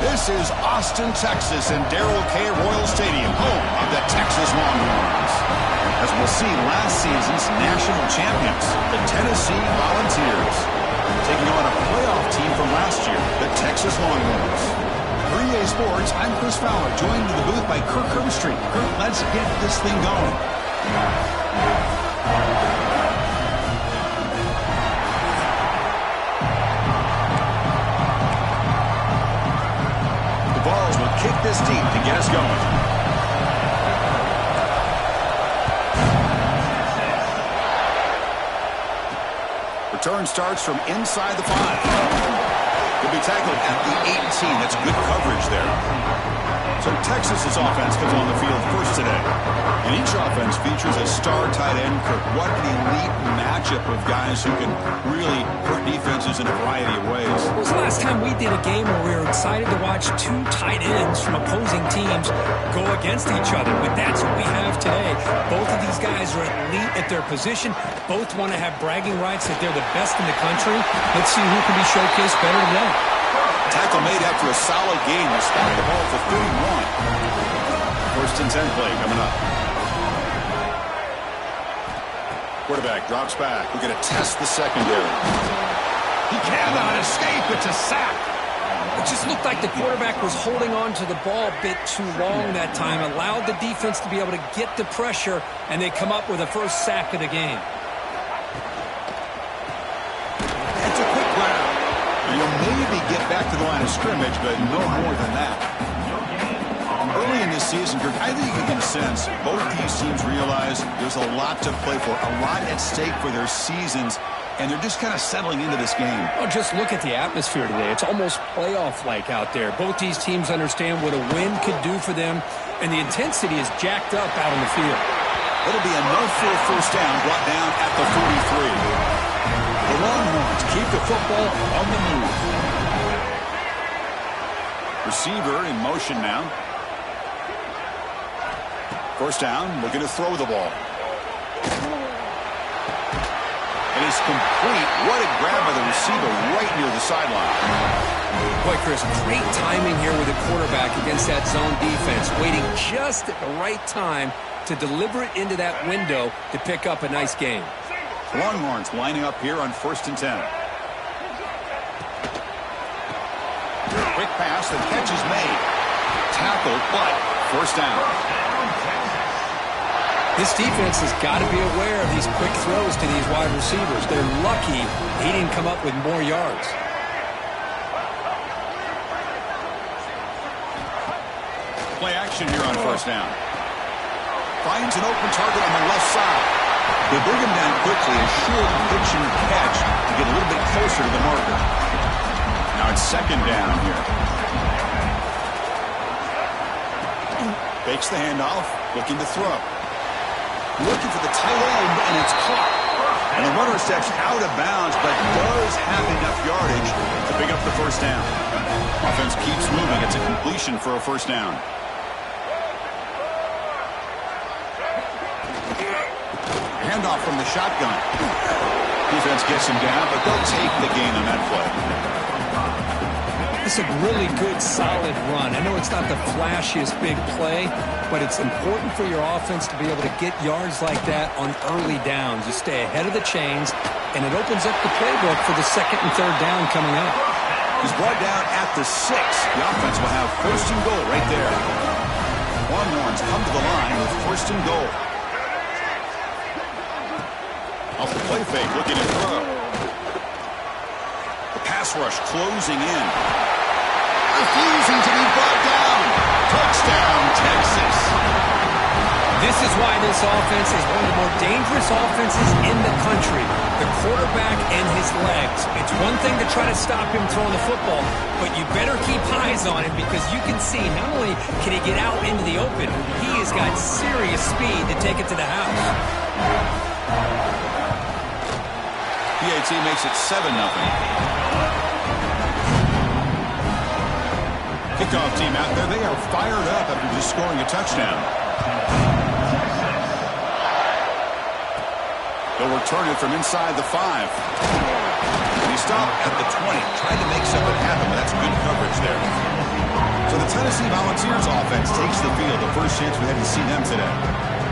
This is Austin, Texas, and Darrell K. Royal Stadium, home of the Texas Longhorns. As we'll see, last season's national champions, the Tennessee Volunteers, taking on a playoff team from last year, the Texas Longhorns. For EA Sports, I'm Chris Fowler, joined in the booth by Kirk Herbstreit. Kirk, let's get this thing going. The Vols will kick this deep to get us going. Return starts from inside the 5. He'll be tackled at the 18. That's good coverage there. So Texas's offense comes on the field first today. And each offense features a star tight end. Kirk, what an elite matchup of guys who can really hurt defenses in a variety of ways. When was the last time we did a game where we were excited to watch two tight ends from opposing teams go against each other? But that's what we have today. Both of these guys are elite at their position. Both want to have bragging rights that they're the best in the country. Let's see who can be showcased better today. Tackle made after a solid gain. They spot the ball for 31. First and 10 play coming up. Quarterback drops back. We're going to test the secondary. He cannot escape. It's a sack. It just looked like the quarterback was holding on to the ball a bit too long that time. Allowed the defense to be able to get the pressure, and they come up with the first sack of the game. That's a quick grab. You'll maybe get back to the line of scrimmage, but no more than that. Early in this season, Kirk, I think you can sense both these teams realize there's a lot to play for, a lot at stake for their seasons, and they're just kind of settling into this game. Well, just look at the atmosphere today. It's almost playoff-like out there. Both these teams understand what a win could do for them, and the intensity is jacked up out on the field. It'll be enough for a first down, brought down at the 43. The Longhorns keep the football on the move. Receiver in motion now. First down, looking to throw the ball. It is complete. What a grab by the receiver right near the sideline. Boy, Chris, great timing here with the quarterback against that zone defense, waiting just at the right time to deliver it into that window to pick up a nice gain. Longhorns lining up here on 1st and 10. Quick pass, the catch is made. Tackled, but first down. This defense has got to be aware of these quick throws to these wide receivers. They're lucky he didn't come up with more yards. Play action here on first down. Finds an open target on the left side. They bring him down quickly, a short pitch and catch to get a little bit closer to the marker. Now it's second down here. Fakes the handoff, looking to throw. Looking for the tight end, and it's caught. And the runner steps out of bounds, but does have enough yardage to pick up the first down. Offense keeps moving. It's a completion for a first down. Handoff from the shotgun. Defense gets him down, but they'll take the gain on that play. It's a really good, solid run. I know it's not the flashiest big play, but it's important for your offense to be able to get yards like that on early downs. You stay ahead of the chains, and it opens up the playbook for the second and third down coming up. He's brought down at the 6. The offense will have first and goal right there. Longhorns come to the line with first and goal. Off the play fake, looking to throw. The pass rush closing in. Refusing to be brought down. Touchdown, Texas. This is why this offense is one of the more dangerous offenses in the country. The quarterback and his legs. It's one thing to try to stop him throwing the football, but you better keep eyes on him because you can see not only can he get out into the open, he has got serious speed to take it to the house. PAT makes it 7-0. Kickoff team out there, they are fired up after just scoring a touchdown. They'll return it from inside the 5. And he stopped at the 20, trying to make something happen, but that's good coverage there. So the Tennessee Volunteers offense takes the field, the first chance we had to see them today.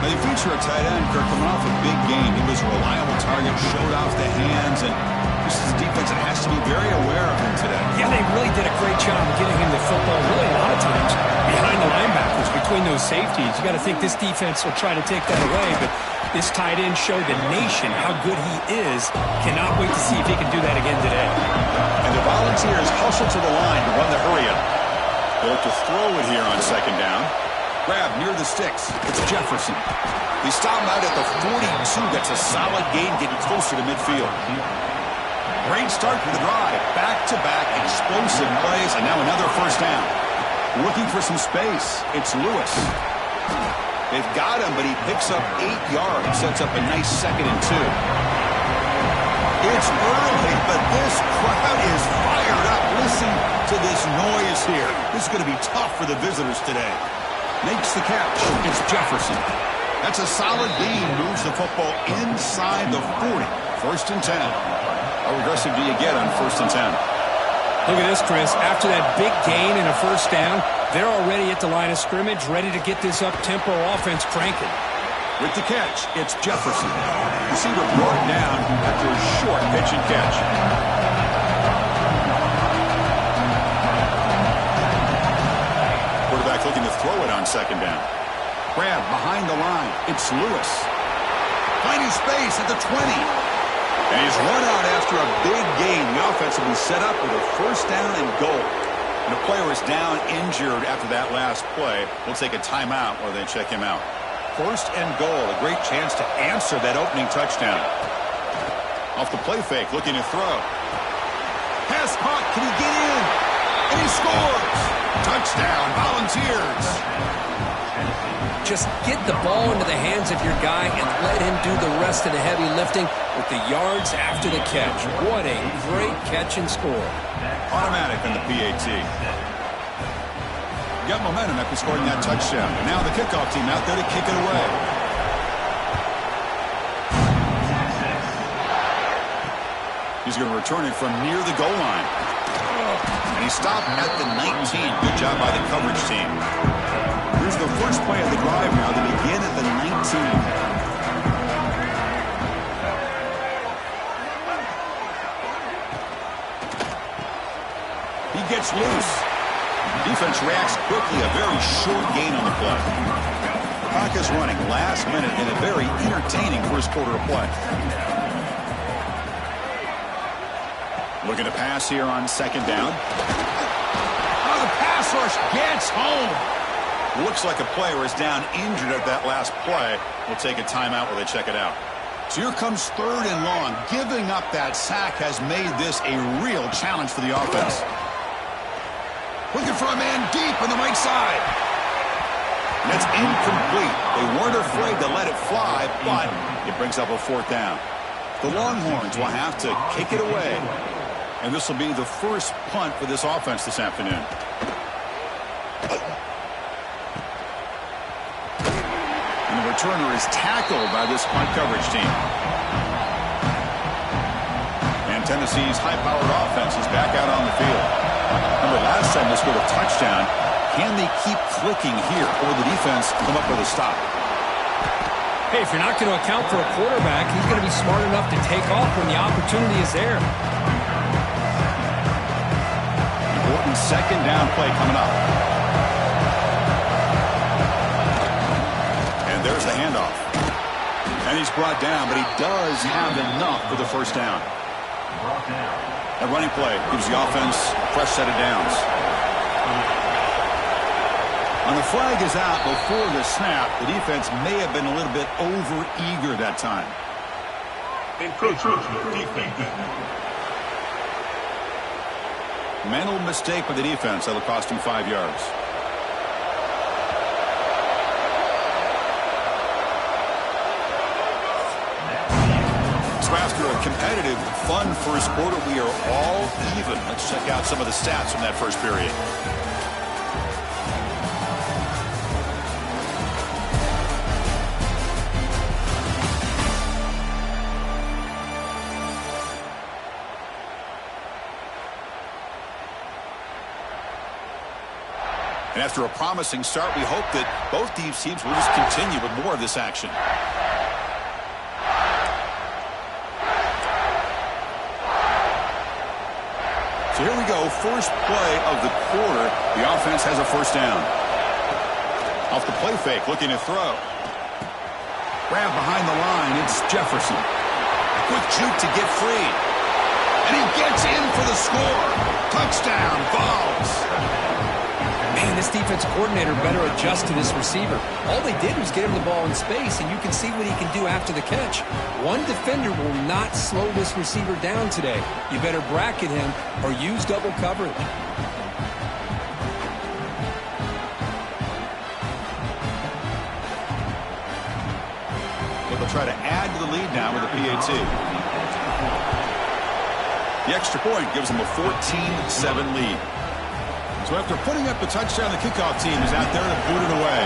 Now they feature a tight end, Kirk, coming off a big game. He was a reliable target, showed off the hands, and this is a defense that has to be very aware of him today. Yeah, they really did a great job of getting him the football, really a lot of times behind the linebackers, between those safeties. You got to think this defense will try to take that away, but this tight end showed the nation how good he is. Cannot wait to see if he can do that again today. And the Volunteers hustle to the line to run the hurry-up. They'll look to throw it here on second down. Grab near the sticks. It's Jefferson. They stop him out at the 42. That's a solid gain, getting closer to midfield. Great start to the drive. Back-to-back explosive plays, and now another first down. Looking for some space. It's Lewis. They've got him, but he picks up 8 yards. Sets up a nice 2nd and 2. It's early, but this crowd is fired up. Listen to this noise here. This is going to be tough for the visitors today. Makes the catch. It's Jefferson. That's a solid gain. Moves the football inside the 40. 1st and 10. How aggressive do you get on 1st and 10? Look at this, Chris. After that big gain and a first down, they're already at the line of scrimmage, ready to get this up-tempo offense cranking. With the catch, it's Jefferson. Receiver brought down after a short pitch and catch. Quarterback looking to throw it on second down. Grab behind the line. It's Lewis. Finding space at the 20. And he's run out after a big gain. The offense will be set up with a first down and goal. And the player is down injured after that last play. We'll take a timeout while they check him out. 1st and goal. A great chance to answer that opening touchdown. Off the play fake, looking to throw. Pass caught. Can he get in? And he scores. Touchdown, Volunteers. Just get the ball into the hands of your guy and let him do the rest of the heavy lifting with the yards after the catch. What a great catch and score. Automatic on the PAT. Got momentum after scoring that touchdown. And now the kickoff team out there to kick it away. He's going to return it from near the goal line. And he stopped at the 19. Good job by the coverage team. Here's the first play of the drive now. They begin at the 19. He gets loose. Defense reacts quickly. A very short gain on the play. Clock is running last minute in a very entertaining first quarter of play. Looking to pass here on second down. Oh, the pass rush gets home. Looks like a player is down injured at that last play. We'll take a timeout while they check it out. So here comes 3rd and long. Giving up that sack has made this a real challenge for the offense. Looking for a man deep on the right side. And that's incomplete. They weren't afraid to let it fly, but it brings up a 4th down. The Longhorns will have to kick it away. And this will be the first punt for this offense this afternoon. And the returner is tackled by this punt coverage team. And Tennessee's high-powered offense is back out on the field. Remember, last time they scored a touchdown. Can they keep clicking here, or will the defense come up with a stop? Hey, if you're not going to account for a quarterback, he's going to be smart enough to take off when the opportunity is there. Important second down play coming up. And there's the handoff. And he's brought down, but he does have enough for the first down. That running play gives the offense a fresh set of downs. And the flag is out before the snap. The defense may have been a little bit over-eager that time. Mental mistake by the defense. That'll cost him 5 yards. So after a competitive, fun first quarter, we are all even. Let's check out some of the stats from that first period. And after a promising start, we hope that both these teams will just continue with more of this action. So here we go, first play of the quarter. The offense has a first down. Off the play fake, looking to throw. Grab behind the line, it's Jefferson. Quick juke to get free. And he gets in for the score. Touchdown, Vols. Man, this defense coordinator better adjust to this receiver. All they did was get him the ball in space, and you can see what he can do after the catch. One defender will not slow this receiver down today. You better bracket him or use double coverage. They'll try to add to the lead now with a PAT. The extra point gives them a 14-7 lead. So after putting up the touchdown, the kickoff team is out there to boot it away.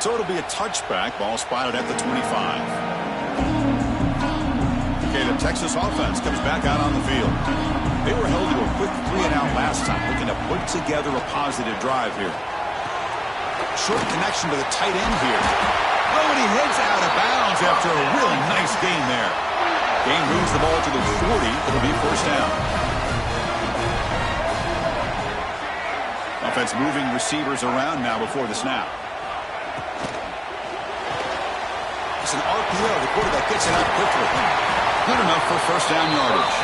So it'll be a touchback. Ball spotted at the 25. Okay, the Texas offense comes back out on the field. They were held to a quick 3-and-out last time, looking to put together a positive drive here. Short connection to the tight end here. Oh, and he heads out of bounds after a really nice gain there. Gain moves the ball to the 40. It'll be first down. Offense moving receivers around now before the snap. It's an RPO. The quarterback gets it out quickly. Good enough for first down yardage.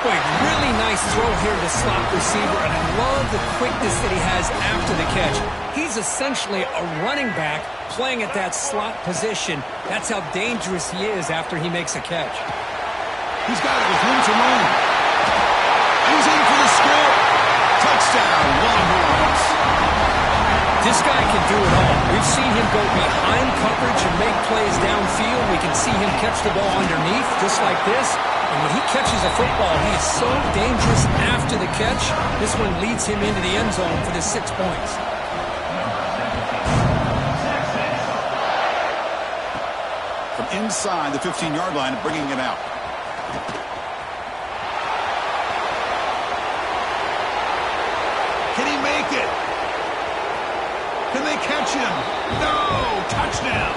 Boy, really nice throw here to slot receiver, and I love the quickness that he has after the catch. He's essentially a running back playing at that slot position. That's how dangerous he is after he makes a catch. He's got it with room to run. He's in for the score. Touchdown, Longhorns. This guy can do it all. We've seen him go behind coverage and make plays downfield. We can see him catch the ball underneath just like this. And when he catches a football, he is so dangerous after the catch. This one leads him into the end zone for the 6 points. From inside the 15-yard line, bringing it out. Can he make it? Can they catch him? No! Touchdown!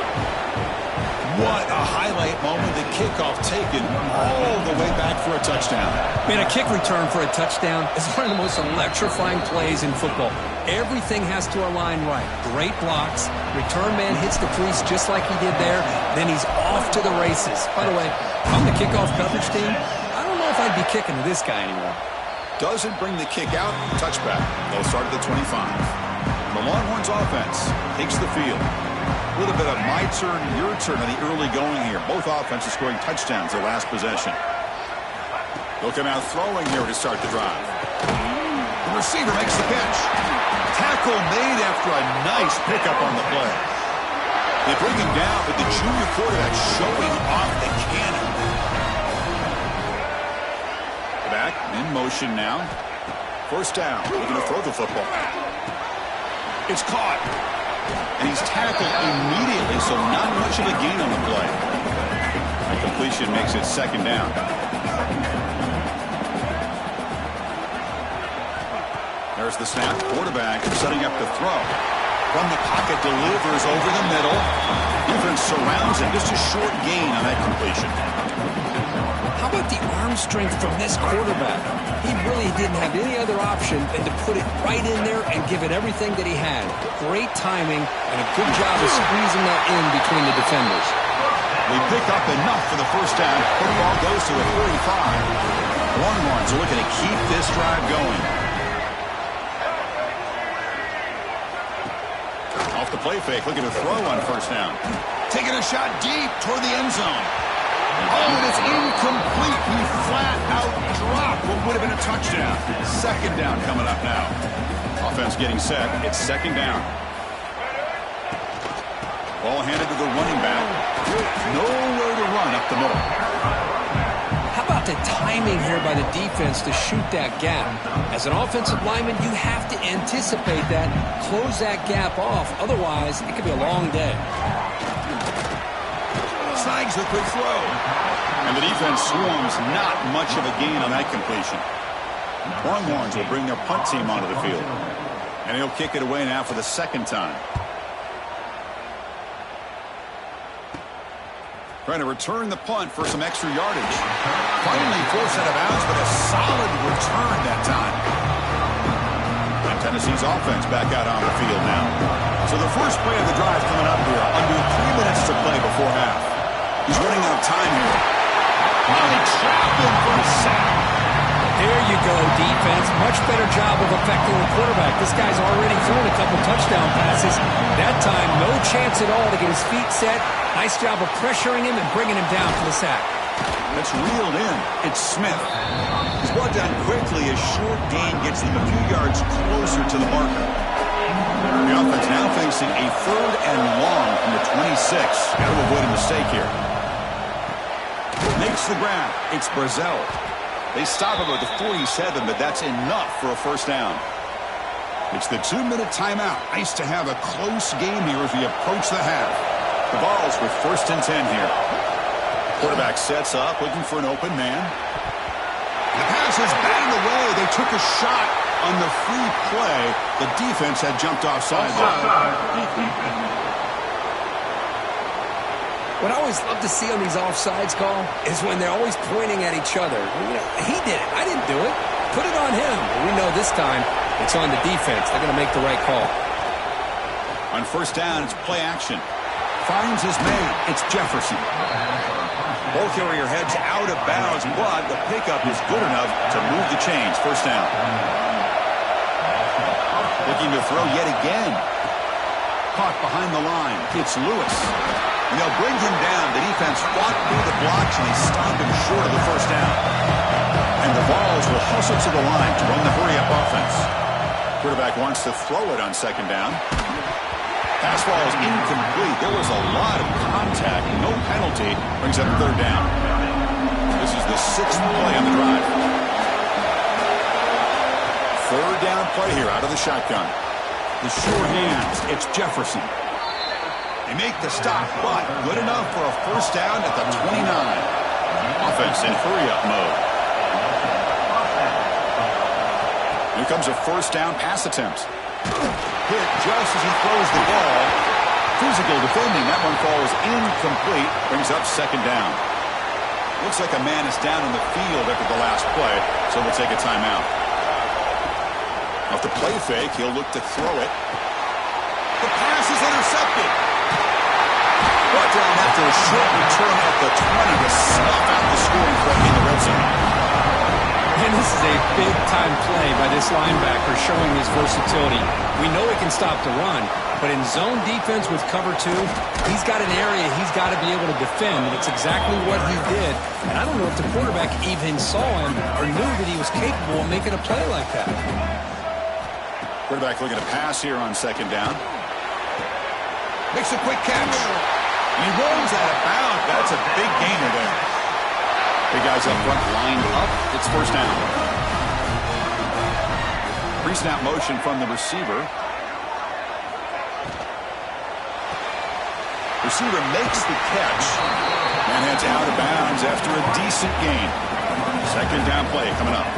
What a highlight moment. The kickoff taken all the way back for a touchdown. Man, a kick return for a touchdown is one of the most electrifying plays in football. Everything has to align right. Great blocks. Return man hits the crease just like he did there. Then he's off to the races. By the way, on the kickoff coverage team, I don't know if I'd be kicking to this guy anymore. Doesn't bring the kick out. Touchback. They'll start at the 25. The Longhorns offense takes the field. A little bit of my turn, your turn in the early going here. Both offenses scoring touchdowns their last possession. They'll come out throwing here to start the drive. The receiver makes the catch. Tackle made after a nice pickup on the play. They bring him down, but the junior quarterback showing off the cannon. Back in motion now. First down, looking to throw the football. It's caught. And he's tackled immediately, so not much of a gain on the play. The completion makes it second down. There's the snap. Quarterback setting up the throw. From the pocket, delivers over the middle. Defense surrounds him. Just a short gain on that completion. How about the arm strength from this quarterback? He really didn't have any other option than to put it right in there and give it everything that he had. Great timing and a good job of squeezing that in between the defenders. They pick up enough for the first down. The ball goes to a 45. Longhorns are looking to keep this drive going. Off the play fake, looking to throw on first down. Taking a shot deep toward the end zone. Oh, and it's incomplete. He flat out dropped what would have been a touchdown. Second down coming up now. Offense getting set. It's second down. Ball handed to the running back. Nowhere to run up the middle. How about the timing here by the defense to shoot that gap? As an offensive lineman, you have to anticipate that, close that gap off. Otherwise, it could be a long day. snags the quick throw. And the defense swarms not much of a gain on that completion. Longhorns will bring their punt team onto the field. And he'll kick it away now for the second time. Trying to return the punt for some extra yardage. Finally forced out of bounds, but a solid return that time. And Tennessee's offense back out on the field now. So the first play of the drive coming up here. Under 3 minutes to play before half. He's running out of time here. And they trap him for a sack. There you go, defense. Much better job of affecting the quarterback. This guy's already thrown a couple touchdown passes. That time, no chance at all to get his feet set. Nice job of pressuring him and bringing him down for the sack. That's reeled in. It's Smith. He's brought down quickly. A short gain gets him a few yards closer to the marker. The offense now facing a 3rd and long from the 26. Got to avoid a mistake here. Makes the grab. It's Brazel. They stop him at the 47, but that's enough for a first down. It's the 2-minute timeout. Nice to have a close game here as we approach the half. The Vols with 1st and 10 here. Quarterback sets up, looking for an open man. The pass is batted away. They took a shot on the free play. The defense had jumped offside. What I always love to see on these offsides call is when they're always pointing at each other. You know, he did it. I didn't do it. Put it on him. But we know this time it's on the defense. They're going to make the right call. On first down, it's play action. Finds his man. It's Jefferson. Ball carrier heads out of bounds, but the pickup is good enough to move the chains. First down. Looking to throw yet again. Caught behind the line. It's Lewis. And they'll bring him down. The defense fought through the blocks, and they stopped him short of the first down. And the Vols will hustle to the line to run the hurry-up offense. Quarterback wants to throw it on second down. Pass ball is incomplete. There was a lot of contact. No penalty. Brings up 3rd down. This is the 6th play on the drive. 3rd down play here out of the shotgun. The sure hands. It's Jefferson. They make the stop, but good enough for a first down at the 29. Offense in hurry-up mode. Here comes a first down pass attempt. Hit just as he throws the ball. Physical defending. That one falls incomplete. Brings up second down. Looks like a man is down in the field after the last play, so we'll take a timeout. Off the play fake, he'll look to throw it. The pass is intercepted. Brought down after a short return at the 20 to snuff out the scoring threat in the red zone. And this is a big-time play by this linebacker showing his versatility. We know he can stop the run, but in zone defense with cover 2, he's got an area he's got to be able to defend, and it's exactly what he did. And I don't know if the quarterback even saw him or knew that he was capable of making a play like that. Quarterback looking to pass here on second down. Makes a quick catch. He rolls out of bounds. That's a big gainer there. Big guys up front lined up. It's first down. Pre-snap motion from the receiver. Receiver makes the catch and heads out of bounds after a decent gain. Second down play coming up.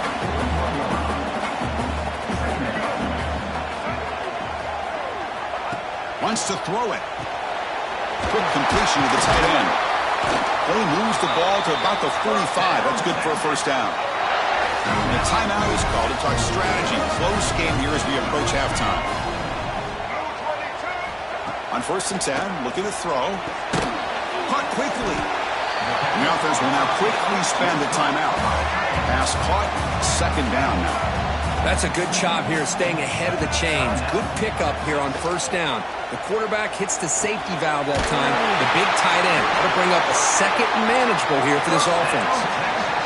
Wants to throw it. Quick completion to the tight end. Play moves the ball to about the 45. That's good for a first down. And the timeout is called to talk strategy. Close game here as we approach halftime. On first and 10, looking to throw. Caught quickly. And the offense will now quickly spend the timeout. Pass caught. Second down now. That's a good job here staying ahead of the chains. Good pickup here on first down. The quarterback hits the safety valve that time. The big tight end. That'll bring up a second and manageable here for this offense.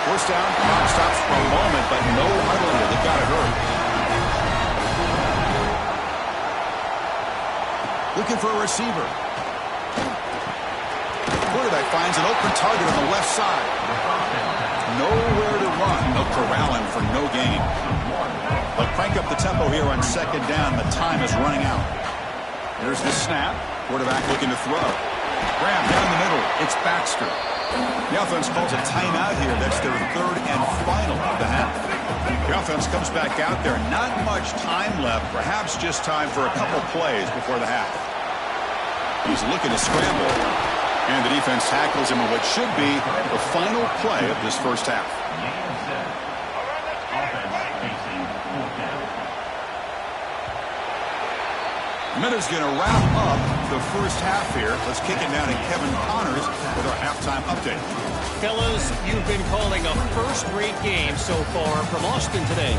First down, clock stops for a moment, but no huddle here. They've got to hurry. Looking for a receiver. Quarterback finds an open target on the left side. Nowhere to run. They'll corral him for no gain. They'll crank up the tempo here on second down. The time is running out. There's the snap. Quarterback looking to throw. Graham down the middle. It's Baxter. The offense calls a timeout here. That's their third and final of the half. The offense comes back out there. Not much time left. Perhaps just time for a couple plays before the half. He's looking to scramble. And the defense tackles him in what should be the final play of this first half. Minute's going to wrap up the first half here. Let's kick it down to Kevin Connors with our halftime update. Fellas, you've been calling a first-rate game so far from Austin today.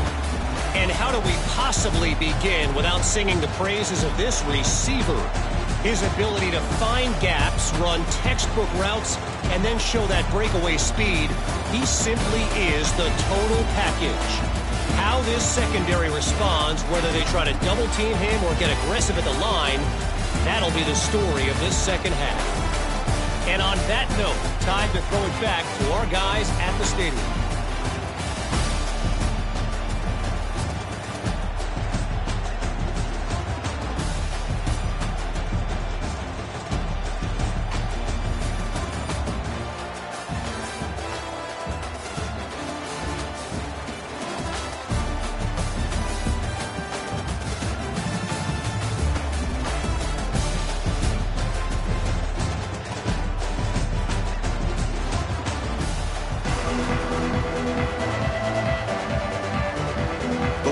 And how do we possibly begin without singing the praises of this receiver? His ability to find gaps, run textbook routes, and then show that breakaway speed. He simply is the total package. How this secondary responds, whether they try to double-team him or get aggressive at the line, that'll be the story of this second half. And on that note, time to throw it back to our guys at the stadium.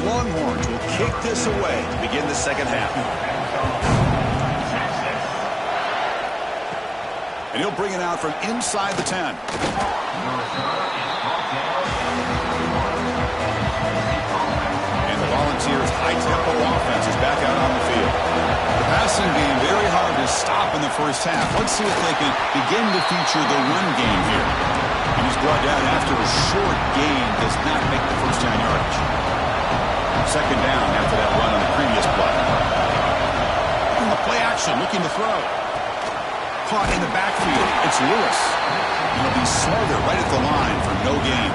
Longhorns will kick this away to begin the second half. And he'll bring it out from inside the 10. And the Volunteers' high-tempo offense is back out on the field. The passing game very hard to stop in the first half. Let's see if they can begin to feature the run game here. And he's brought down after a short gain does not make the first down yardage. Second down after that run on the previous play. A play action, looking to throw. Caught in the backfield. It's Lewis. He'll be smothered right at the line for no gain.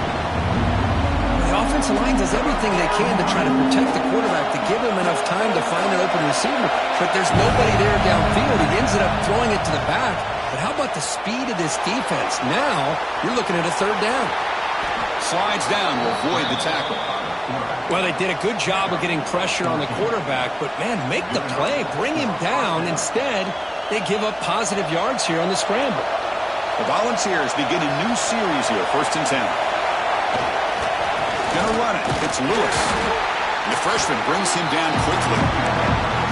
The offensive line does everything they can to try to protect the quarterback, to give him enough time to find an open receiver. But there's nobody there downfield. He ends up throwing it to the back. But how about the speed of this defense? Now, you're looking at a third down. Slides down will avoid the tackle. Well, they did a good job of getting pressure on the quarterback, but, man, make the play. Bring him down. Instead, they give up positive yards here on the scramble. The Volunteers begin a new series here, 1st and 10. Gonna run it. It's Lewis. And the freshman brings him down quickly.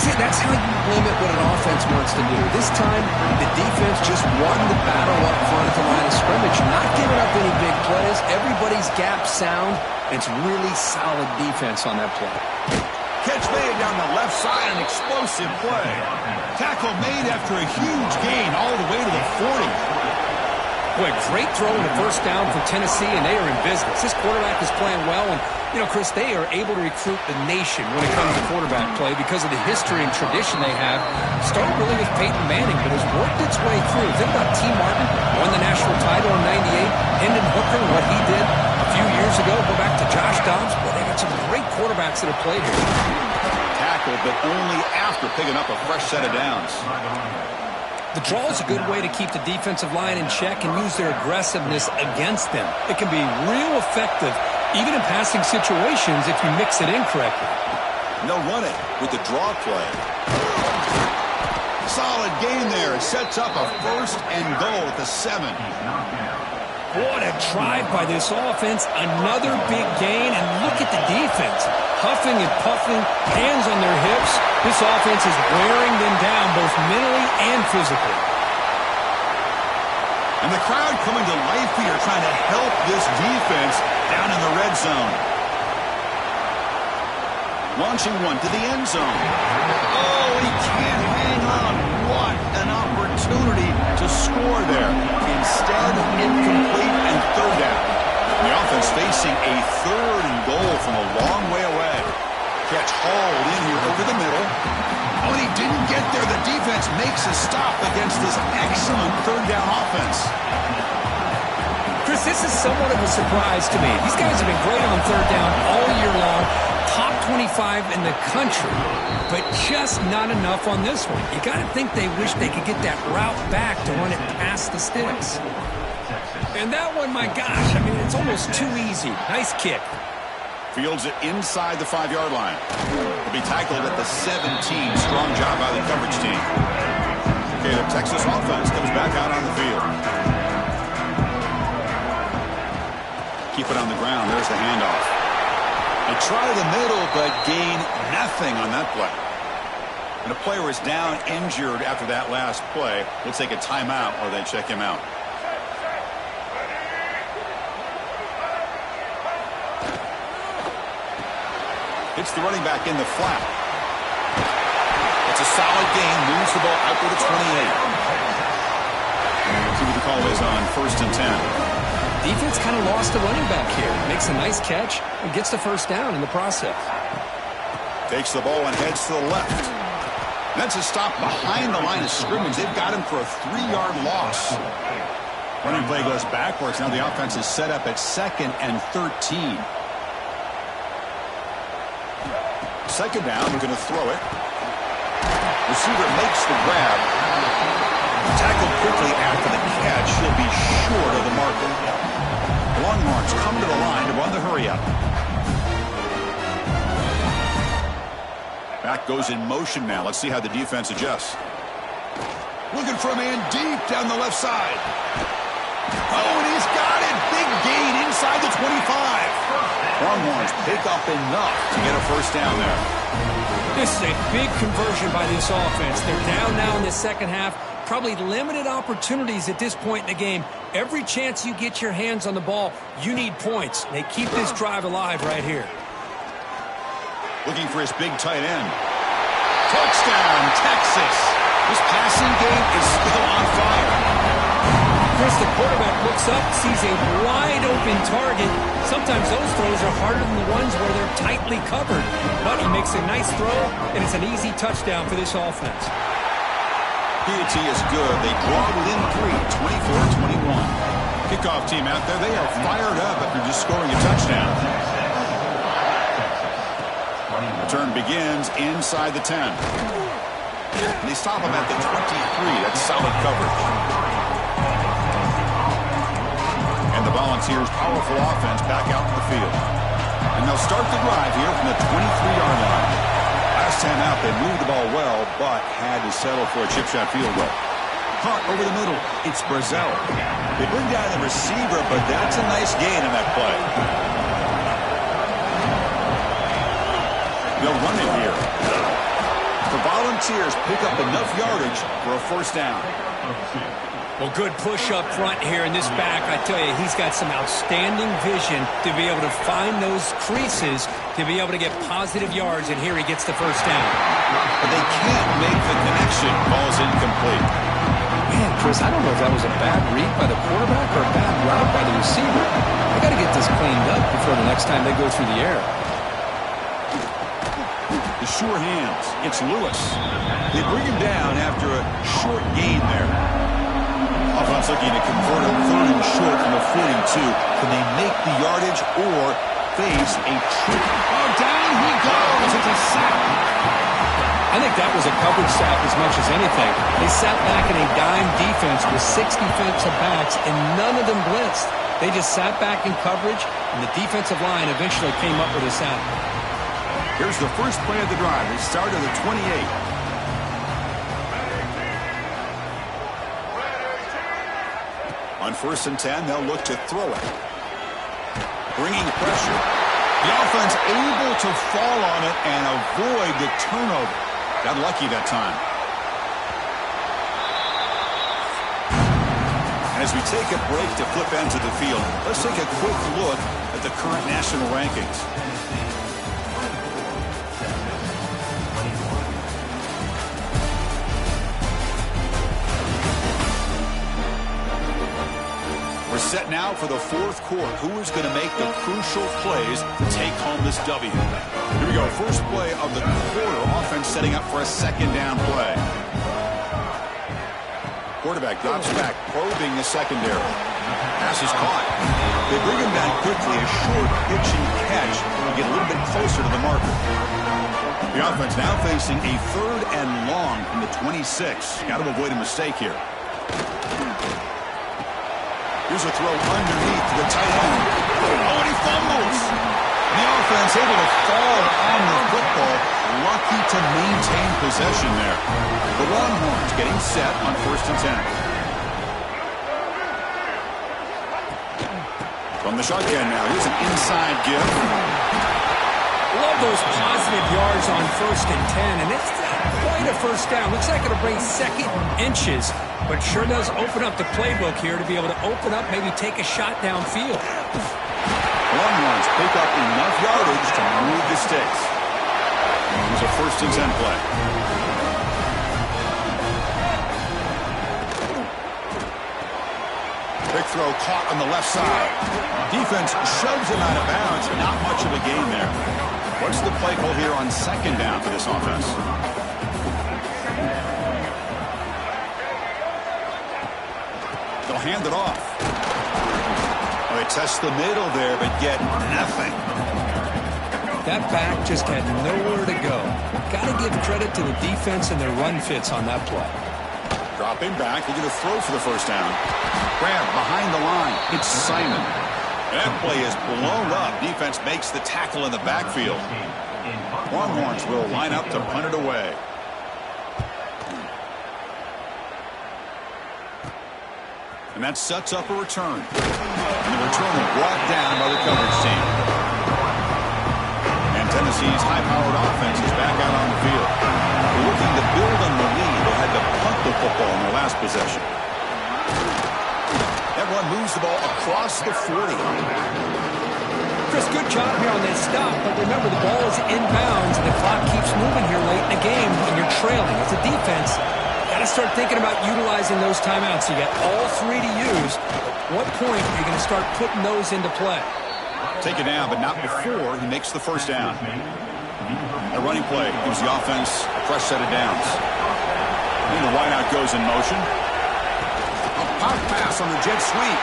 See, that's how you limit what an offense wants to do. This time, the defense just won the battle up front at the line of scrimmage, not giving up any big plays. Everybody's gap sound. It's really solid defense on that play. Catch made down the left side, an explosive play. Tackle made after a huge gain all the way to the 40. Boy, great throw in the first down for Tennessee, and they are in business. This quarterback is playing well, and, you know, Chris, they are able to recruit the nation when it comes to quarterback play because of the history and tradition they have. Started really with Peyton Manning, but has worked its way through. Think about T. Martin, won the national title in '98. Hendon Hooker, what he did a few years ago. Go back to Josh Dobbs. Boy, they got some great quarterbacks that have played here. Tackled, but only after picking up a fresh set of downs. The draw is a good way to keep the defensive line in check and use their aggressiveness against them. It can be real effective, even in passing situations, if you mix it in correctly. And they'll run it with the draw play. Solid gain there. It sets up a 1st and goal at the 7. What a drive by this offense. Another big gain, and look at the defense. Huffing and puffing, hands on their hips. This offense is wearing them down both mentally and physically. And the crowd coming to life here, trying to help this defense down in the red zone. Launching one to the end zone. Oh, he can't hang on. What an opportunity to score there. Instead, incomplete and third down. The offense facing a 3rd and goal from a long way away. Catch hauled in here over the middle. Oh, and he didn't get there. The defense makes a stop against this excellent 3rd down offense. Chris, this is somewhat of a surprise to me. These guys have been great on 3rd down all year long. Top 25 in the country, but just not enough on this one. You got to think they wish they could get that route back to run it past the sticks. And that one, my gosh, I mean, it's almost too easy. Nice kick. Fields it inside the 5-yard line. He'll be tackled at the 17. Strong job by the coverage team. Okay, the Texas offense comes back out on the field. Keep it on the ground. There's the handoff. They try the middle, but gain nothing on that play. And the player is down injured after that last play. We'll take a timeout or they check him out. It's the running back in the flat. It's a solid gain. Moves the ball out to the 28. See what the call is on 1st and 10. Defense kind of lost the running back here. Makes a nice catch and gets the first down in the process. Takes the ball and heads to the left. That's a stop behind the line of scrimmage. They've got him for a 3-yard loss. Running play goes backwards. Now the offense is set up at 2nd and 13. Second down, we're going to throw it. Receiver makes the grab. Tackled quickly after the catch. He'll be short of the marker. Longhorns come to the line to run the hurry up. Back goes in motion now. Let's see how the defense adjusts. Looking for a man deep down the left side. Oh, and he's got it. Big gain inside the 25. Longhorns pick up enough to get a first down there. This is a big conversion by this offense. They're down now in the second half. Probably limited opportunities at this point in the game. Every chance you get your hands on the ball, you need points. They keep this drive alive right here. Looking for his big tight end. Touchdown, Texas. This passing game is still on fire. Chris, the quarterback looks up, sees a wide-open target. Sometimes those throws are harder than the ones where they're tightly covered. But he makes a nice throw, and it's an easy touchdown for this offense. PAT is good. They draw within 3, 24-21. Kickoff team out there, they are fired up after just scoring a touchdown. Return begins inside the 10. And they stop him at the 23. That's solid coverage. And the Volunteers' powerful offense back out in the field. And they'll start the drive here from the 23-yard line. Last time out, they moved the ball well, but had to settle for a chip shot field goal. Hunt over the middle. It's Brazil. They bring down the receiver, but that's a nice gain on that play. They'll run it here. The Volunteers pick up enough yardage for a first down. Well, good push up front here in this back. I tell you, he's got some outstanding vision to be able to find those creases, to be able to get positive yards, and here he gets the first down. But they can't make the connection. Ball's incomplete. Man, Chris, I don't know if that was a bad read by the quarterback or a bad route by the receiver. They got to get this cleaned up before the next time they go through the air. The sure hands. It's Lewis. They bring him down after a short gain there. Offense looking to convert a 3rd and short from the 42. Can they make the yardage or face a trip? Oh, down he goes. It's a sack. I think that was a coverage sack as much as anything. They sat back in a dime defense with 6 defensive backs, and none of them blitzed. They just sat back in coverage, and the defensive line eventually came up with a sack. Here's the first play of the drive. They start at the 28. On 1st and 10, they'll look to throw it. Bringing pressure. The offense able to fall on it and avoid the turnover. Got lucky that time. As we take a break to flip ends of the field, let's take a quick look at the current national rankings. We're set now for the 4th quarter. Who is going to make the crucial plays to take home this W? Here we go. First play of the quarter. Offense setting up for a 2nd down play. Quarterback drops back, probing the secondary. Pass is caught. They bring him down quickly, a short pitch and catch to get a little bit closer to the marker. The offense now facing a 3rd and long from the 26. Got to avoid a mistake here. Here's a throw underneath to the tight end. Oh, and he fumbles. The offense able to fall on the football. Lucky to maintain possession there. The Longhorns getting set on 1st and 10. From the shotgun now. Here's an inside give. Love those positive yards on 1st and 10, and it's not quite a first down. Looks like it'll bring 2nd inches, but sure does open up the playbook here to be able to open up, maybe take a shot downfield. Longhorns pick up enough yardage to move the sticks. Here's a 1st and 10 play. Big throw caught on the left side. Defense shoves him out of bounds. Not much of a gain there. What's the play call here on 2nd down for this offense? They'll hand it off. Well, they test the middle there, but get nothing. That back just had nowhere to go. Got to give credit to the defense and their run fits on that play. Dropping back, they're going to throw for the 1st down. Grab behind the line. It's Simon. That play is blown up. Defense makes the tackle in the backfield. Longhorns will line up to punt it away. And that sets up a return. And the return is brought down by the coverage team. And Tennessee's high-powered offense is back out on the field. They're looking to build on the lead. They had to punt the football in their last possession. That run moves the ball across the 40. Chris, good job here on that stop, but remember the ball is inbounds and the clock keeps moving here late in the game and you're trailing. As a defense, got to start thinking about utilizing those timeouts. You got all 3 to use. At what point are you going to start putting those into play? Take it down, but not before he makes the 1st down. A running play gives the offense a fresh set of downs. And the wideout goes in motion. A pop pass on the jet sweep.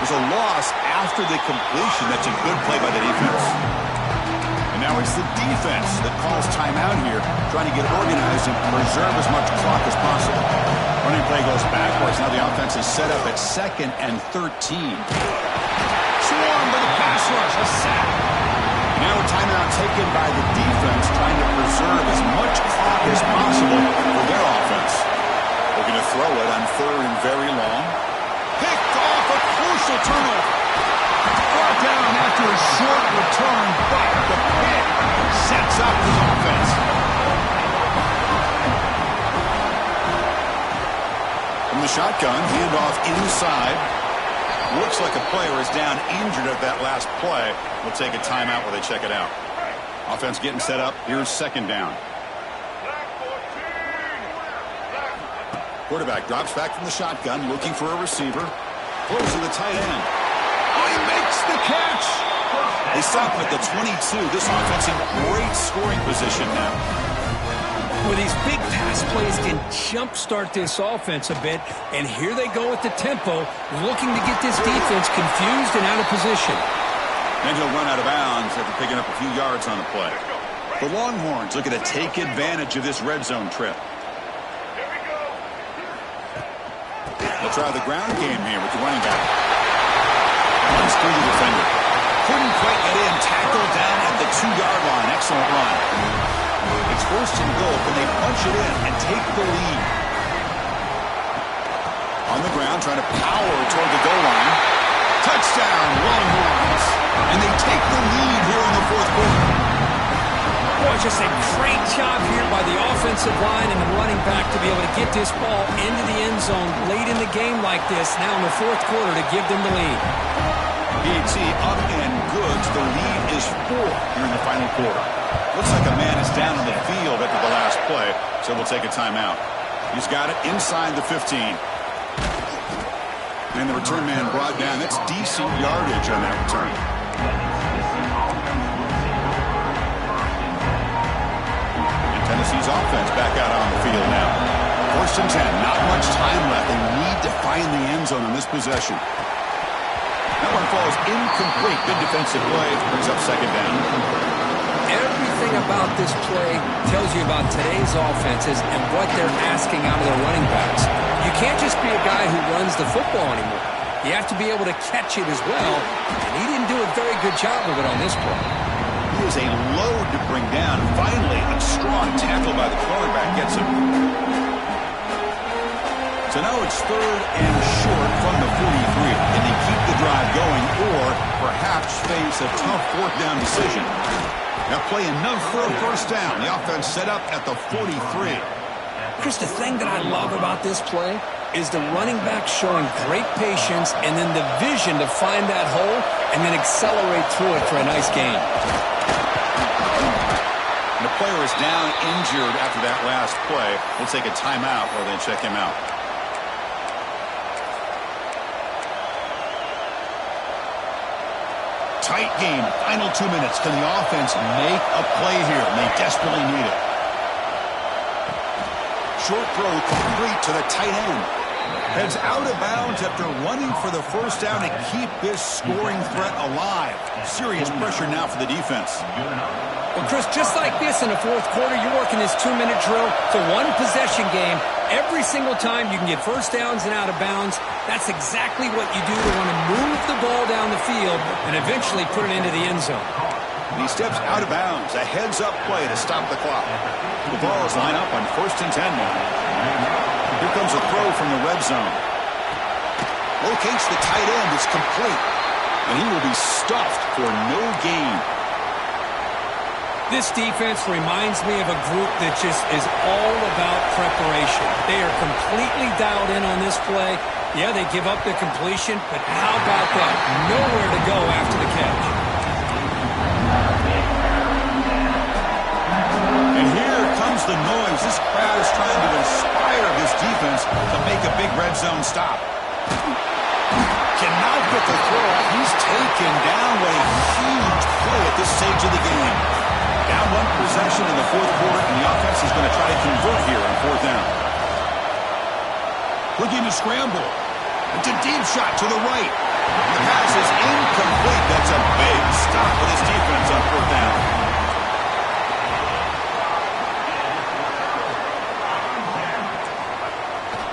There's a loss after the completion. That's a good play by the defense. And now it's the defense that calls timeout here, trying to get organized and preserve as much clock as possible. Running play goes backwards. Now the offense is set up at 2nd and 13. Swarmed by the pass rush. A sack. Now a timeout taken by the defense, trying to preserve as much clock as possible for their offense. Looking to throw it on 3rd and very long. Picked off, a crucial turnover. Brought down after a short return, but the pick sets up the offense. From the shotgun, handoff inside. Looks like a player is down injured at that last play. We'll take a timeout while they check it out. Offense getting set up. Here's 2nd down. Quarterback drops back from the shotgun, looking for a receiver. Throws to the tight end. Oh, he makes the catch. They stop him at the 22. This offense in great scoring position now. Well, these big pass plays can jumpstart this offense a bit, and here they go with the tempo, looking to get this defense confused and out of position. And he'll run out of bounds after picking up a few yards on the play. The Longhorns looking to take advantage of this red zone trip. They'll try the ground game here with the running back. Runs through the defender. Couldn't quite get in. Tackled down at the 2-yard line. Excellent run. It's 1st and goal. Can they punch it in and take the lead? On the ground, trying to power toward the goal line. Touchdown, Longhorns. And they take the lead here in the 4th quarter. Boy, just a great job here by the offensive line and the running back to be able to get this ball into the end zone late in the game like this, now in the 4th quarter, to give them the lead. PAT up and good. The lead is 4 here in the final quarter. Looks like a man is down on the field after the last play, so we'll take a timeout. He's got it inside the 15. And the return man brought down. That's decent yardage on that return. And Tennessee's offense back out on the field now. 1st and 10. Not much time left. They need to find the end zone on this possession. That one falls incomplete. Good defensive play. Brings up second down. Everything about this play tells you about today's offenses and what they're asking out of their running backs. You can't just be a guy who runs the football anymore. You have to be able to catch it as well, and he didn't do a very good job of it on this play. He is a load to bring down. Finally, a strong tackle by the cornerback gets him. So now it's 3rd and short from the 43. Can they keep the drive going or perhaps face a tough 4th down decision? Now play enough for a first down. The offense set up at the 43. Chris, the thing that I love about this play is the running back showing great patience and then the vision to find that hole and then accelerate through it for a nice gain. The player is down injured after that last play. We'll take a timeout while they check him out. Tight game. Final 2 minutes. Can the offense make a play here? And they desperately need it. Short throw complete to the tight end. Heads out of bounds after running for the first down to keep this scoring threat alive. Serious pressure now for the defense. Well, Chris, just like this in the 4th quarter, you're working this 2-minute drill. It's a one-possession game. Every single time you can get first downs and out of bounds. That's exactly what you do to want to move the ball down the field and eventually put it into the end zone. He steps out of bounds. A heads-up play to stop the clock. The balls line up on 1st and 10 now. Here comes a throw from the red zone. Locates the tight end. It's complete. And he will be stuffed for no gain. This defense reminds me of a group that just is all about preparation. They are completely dialed in on this play. Yeah, they give up the completion, but how about that? Nowhere to go after the catch. And here comes the noise. This crowd is trying to inspire this defense to make a big red zone stop. Cannot get the throw. He's taken down. What a huge play at this stage of the game. Down 1 possession in the 4th quarter, and the offense is going to try to convert here on 4th down. Looking to scramble. It's a deep shot to the right. The pass is incomplete. That's a big stop for this defense on 4th down.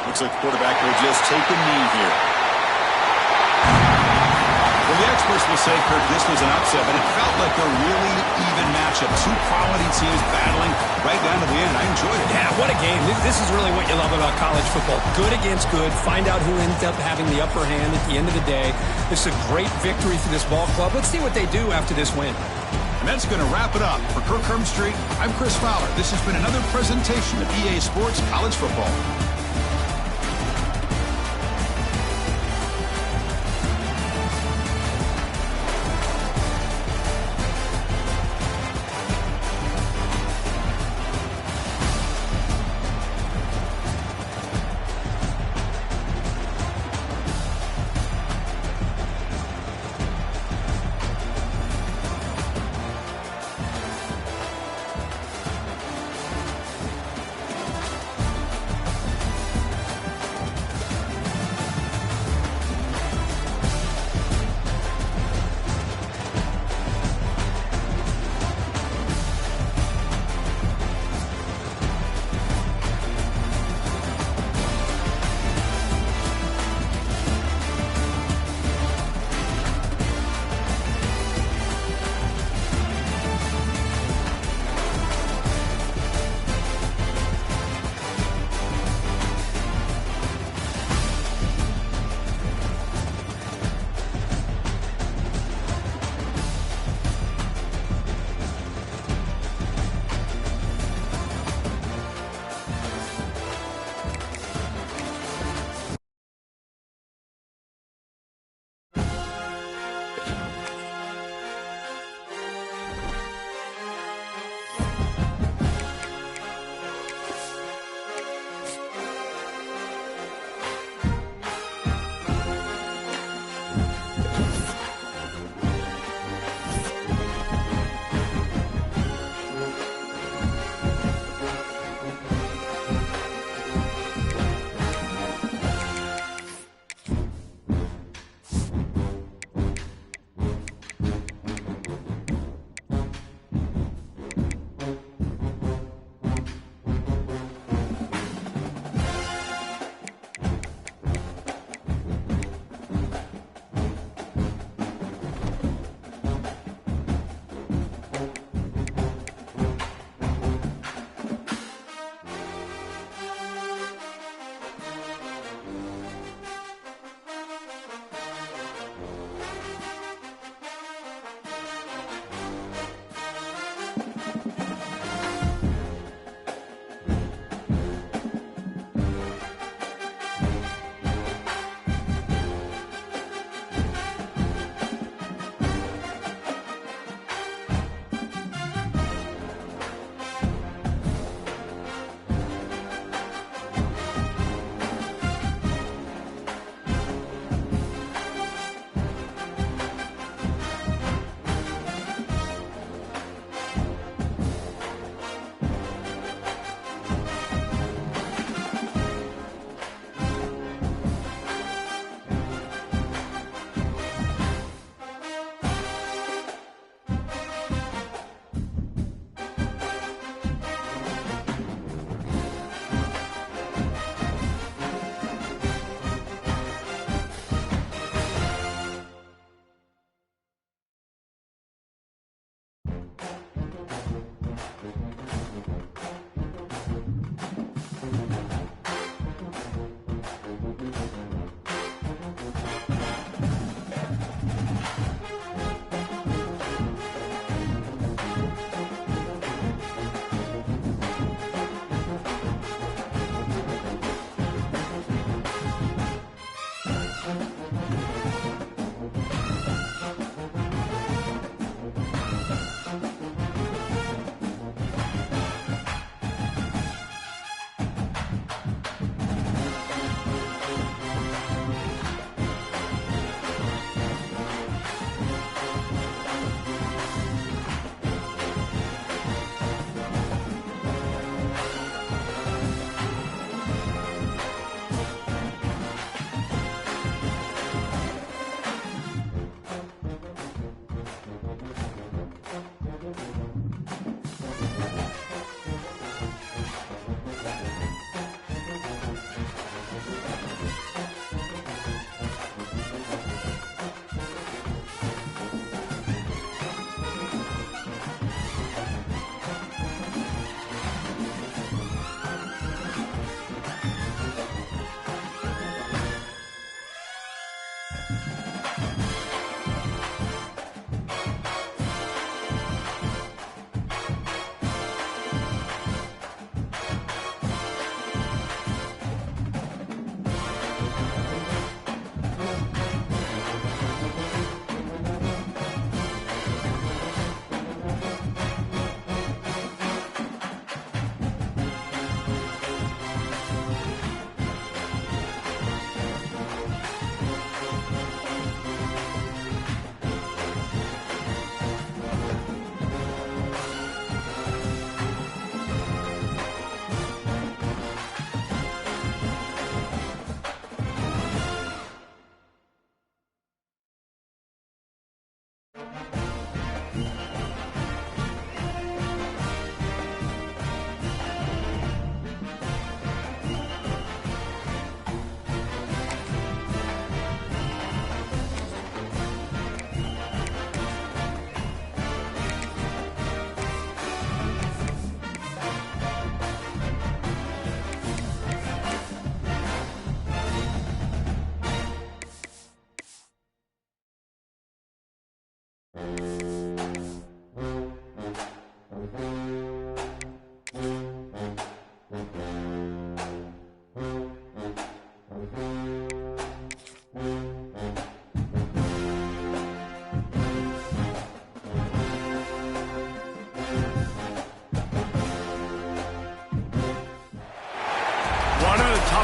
Looks like the quarterback will just take a knee here. Well, the experts will say, Kirk, this was an upset, but it felt like a really even matchup. 2 quality teams battling right down to the end. I enjoyed it. Yeah, what a game. This is really what you love about college football. Good against good. Find out who ends up having the upper hand at the end of the day. This is a great victory for this ball club. Let's see what they do after this win. And that's going to wrap it up. For Kirk Hermstreet, I'm Chris Fowler. This has been another presentation of EA Sports College Football.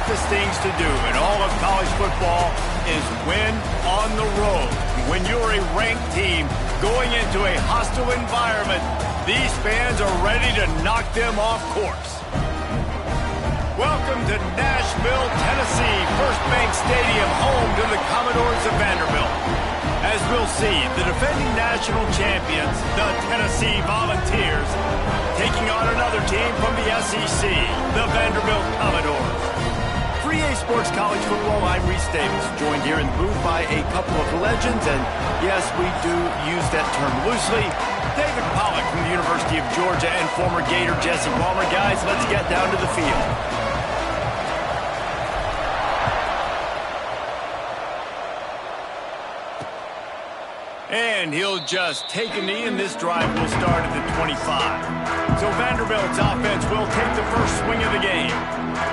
toughest things to do in all of college football is win on the road. When you're a ranked team going into a hostile environment, these fans are ready to knock them off course. Welcome to Nashville, Tennessee, First Bank Stadium, home to the Commodores of Vanderbilt. As we'll see, the defending national champions, the Tennessee Volunteers, taking on another team from the SEC, the Vanderbilt Commodores. For EA Sports College Football, I'm Reese Davis, joined here in the booth by a couple of legends, and yes, we do use that term loosely. David Pollack from the University of Georgia and former Gator Jesse Palmer. Guys, let's get down to the field. And he'll just take a knee, and this drive will start at the 25. So Vanderbilt's offense will take the first swing of the game.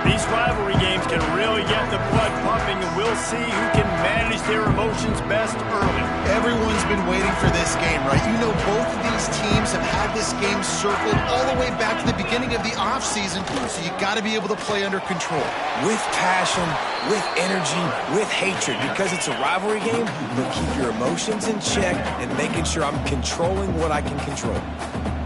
These rivalry games can really get the blood pumping, and we'll see who can manage their emotions best early. Everyone's been waiting for this game, right? You know, both of these teams have had this game circled all the way back to the beginning of the offseason, so you got to be able to play under control. With passion, with energy, with hatred, because it's a rivalry game, but keep your emotions in check and making sure I'm controlling what I can control.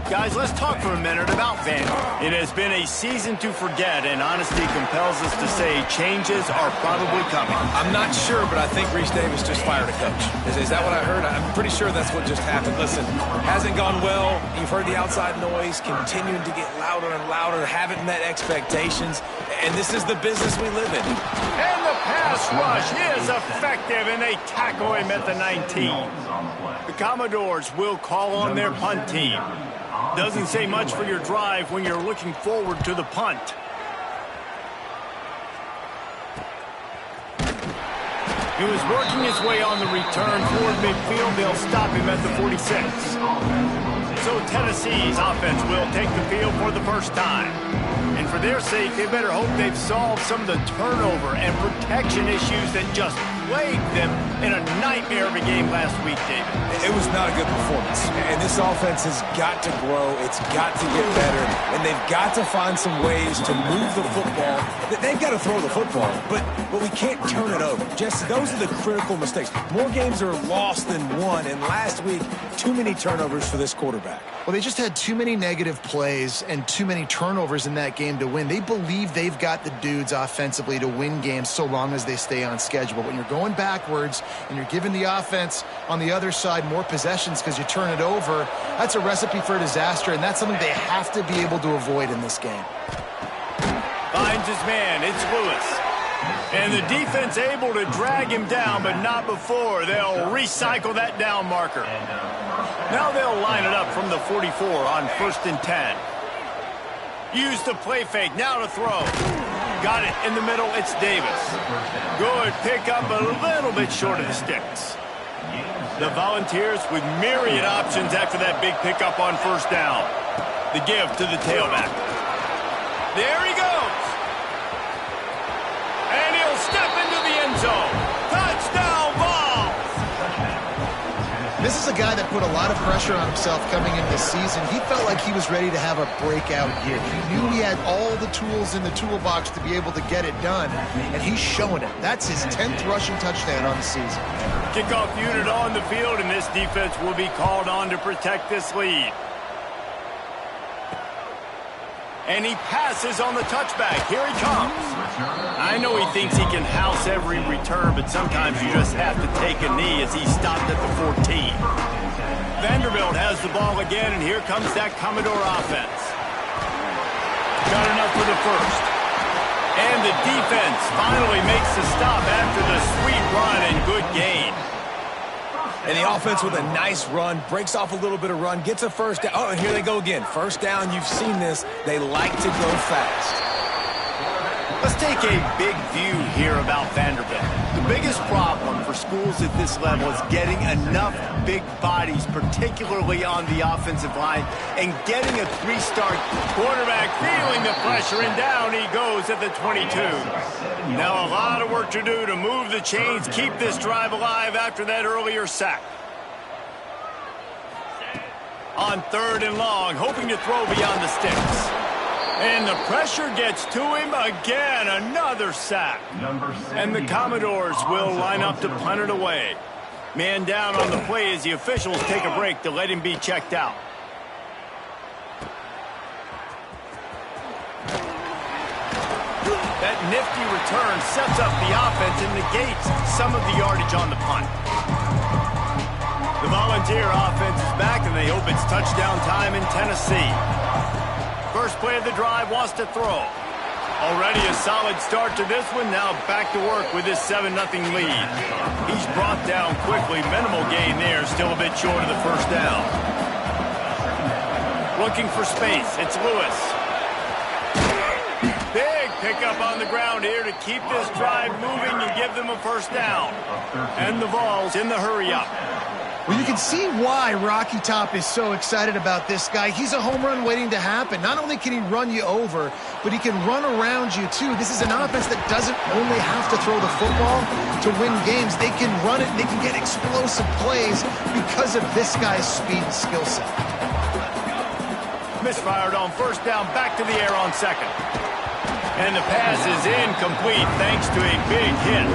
Guys, let's talk for a minute about Vanderbilt. It has been a season to forget, and honesty compels us to say changes are probably coming. I'm not sure, but I think Reese Davis just fired a coach. Is that what I heard? I'm pretty sure that's what just happened. Listen, hasn't gone well. You've heard the outside noise continuing to get louder and louder, haven't met expectations, and this is the business we live in. And the pass rush is effective, and they tackle him at the 19. The Commodores will call on their punt team. Doesn't say much for your drive when you're looking forward to the punt. He was working his way on the return toward midfield. They'll stop him at the 46. So Tennessee's offense will take the field for the first time. And for their sake, they better hope they've solved some of the turnover and protection issues that just plagued them in a nightmare of a game last week, David. It was not a good performance. And this offense has got to grow. It's got to get better. And they've got to find some ways to move the football. They've got to throw the football, but we can't turn it over. Just those are the critical mistakes. More games are lost than won. And last week, too many turnovers for this quarterback. Well, they just had too many negative plays and too many turnovers in that game to win. They believe they've got the dudes offensively to win games so long as they stay on schedule. But when you're going backwards and you're giving the offense on the other side more possessions because you turn it over, that's a recipe for disaster, and that's something they have to be able to avoid in this game. Finds his man. It's Lewis. And the defense able to drag him down, but not before. They'll recycle that down marker. Now they'll line it up from the 44 on 1st and 10. Use the play fake. Now to throw. Got it in the middle. It's Davis. Good pickup, a little bit short of the sticks. The Volunteers with myriad options after that big pickup on 1st down. The give to the tailback. There he goes. And he'll step into the end zone. Touchdown ball. This is a guy that put a lot of pressure on himself coming into the season. He felt like he was ready to have a breakout year. He knew he had all the tools in the toolbox to be able to get it done, and he's showing it. That's his 10th rushing touchdown on the season. Kickoff unit on the field, and this defense will be called on to protect this lead. And he passes on the touchback. Here he comes. I know he thinks he can house every return, but sometimes you just have to take a knee as he stopped at the 14. Vanderbilt has the ball again, and here comes that Commodore offense. Got enough for the first. And the defense finally makes the stop after the sweet run and good gain. And the offense with a nice run, breaks off a little bit of run, gets a first down. Oh, and here they go again. First down, you've seen this. They like to go fast. Let's take a big view here about Vanderbilt. The biggest problem for schools at this level is getting enough big bodies, particularly on the offensive line, and getting a three-star quarterback feeling the pressure, and down he goes at the 22. Now a lot of work to do to move the chains, keep this drive alive after that earlier sack. On 3rd and long, hoping to throw beyond the sticks. And the pressure gets to him again. Another sack. And the Commodores will line up to punt it away. Man down on the play as the officials take a break to let him be checked out. That nifty return sets up the offense and negates some of the yardage on the punt. The Volunteer offense is back, and they hope it's touchdown time in Tennessee. First play of the drive, wants to throw. Already a solid start to this one. Now back to work with his 7-0 lead. He's brought down quickly. Minimal gain there. Still a bit short of the first down. Looking for space. It's Lewis. Big pickup on the ground here to keep this drive moving and give them a first down. And the Vols in the hurry-up. Well, you can see why Rocky Top is so excited about this guy. He's a home run waiting to happen. Not only can he run you over, but he can run around you, too. This is an offense that doesn't only have to throw the football to win games. They can run it, and they can get explosive plays because of this guy's speed and skill set. Misfired on first down, back to the air on second. And the pass is incomplete thanks to a big hit.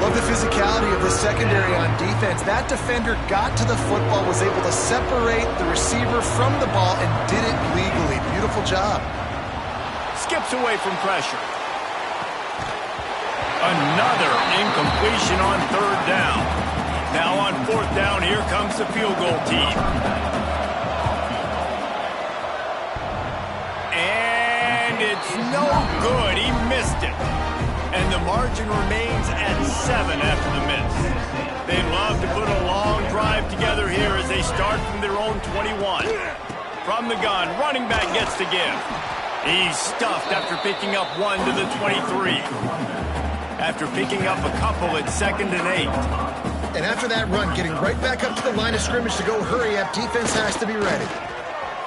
Love the physicality of the secondary on defense. That defender got to the football, was able to separate the receiver from the ball, and did it legally. Beautiful job. Skips away from pressure. Another incompletion on third down. Now on fourth down, here comes the field goal team. And it's no good. He missed it. And the margin remains at 7 after the miss. They'd love to put a long drive together here as they start from their own 21. From the gun, running back gets to give. He's stuffed after picking up 1 to the 23. After picking up a couple at 2nd and 8. And after that run, getting right back up to the line of scrimmage to go hurry up, defense has to be ready.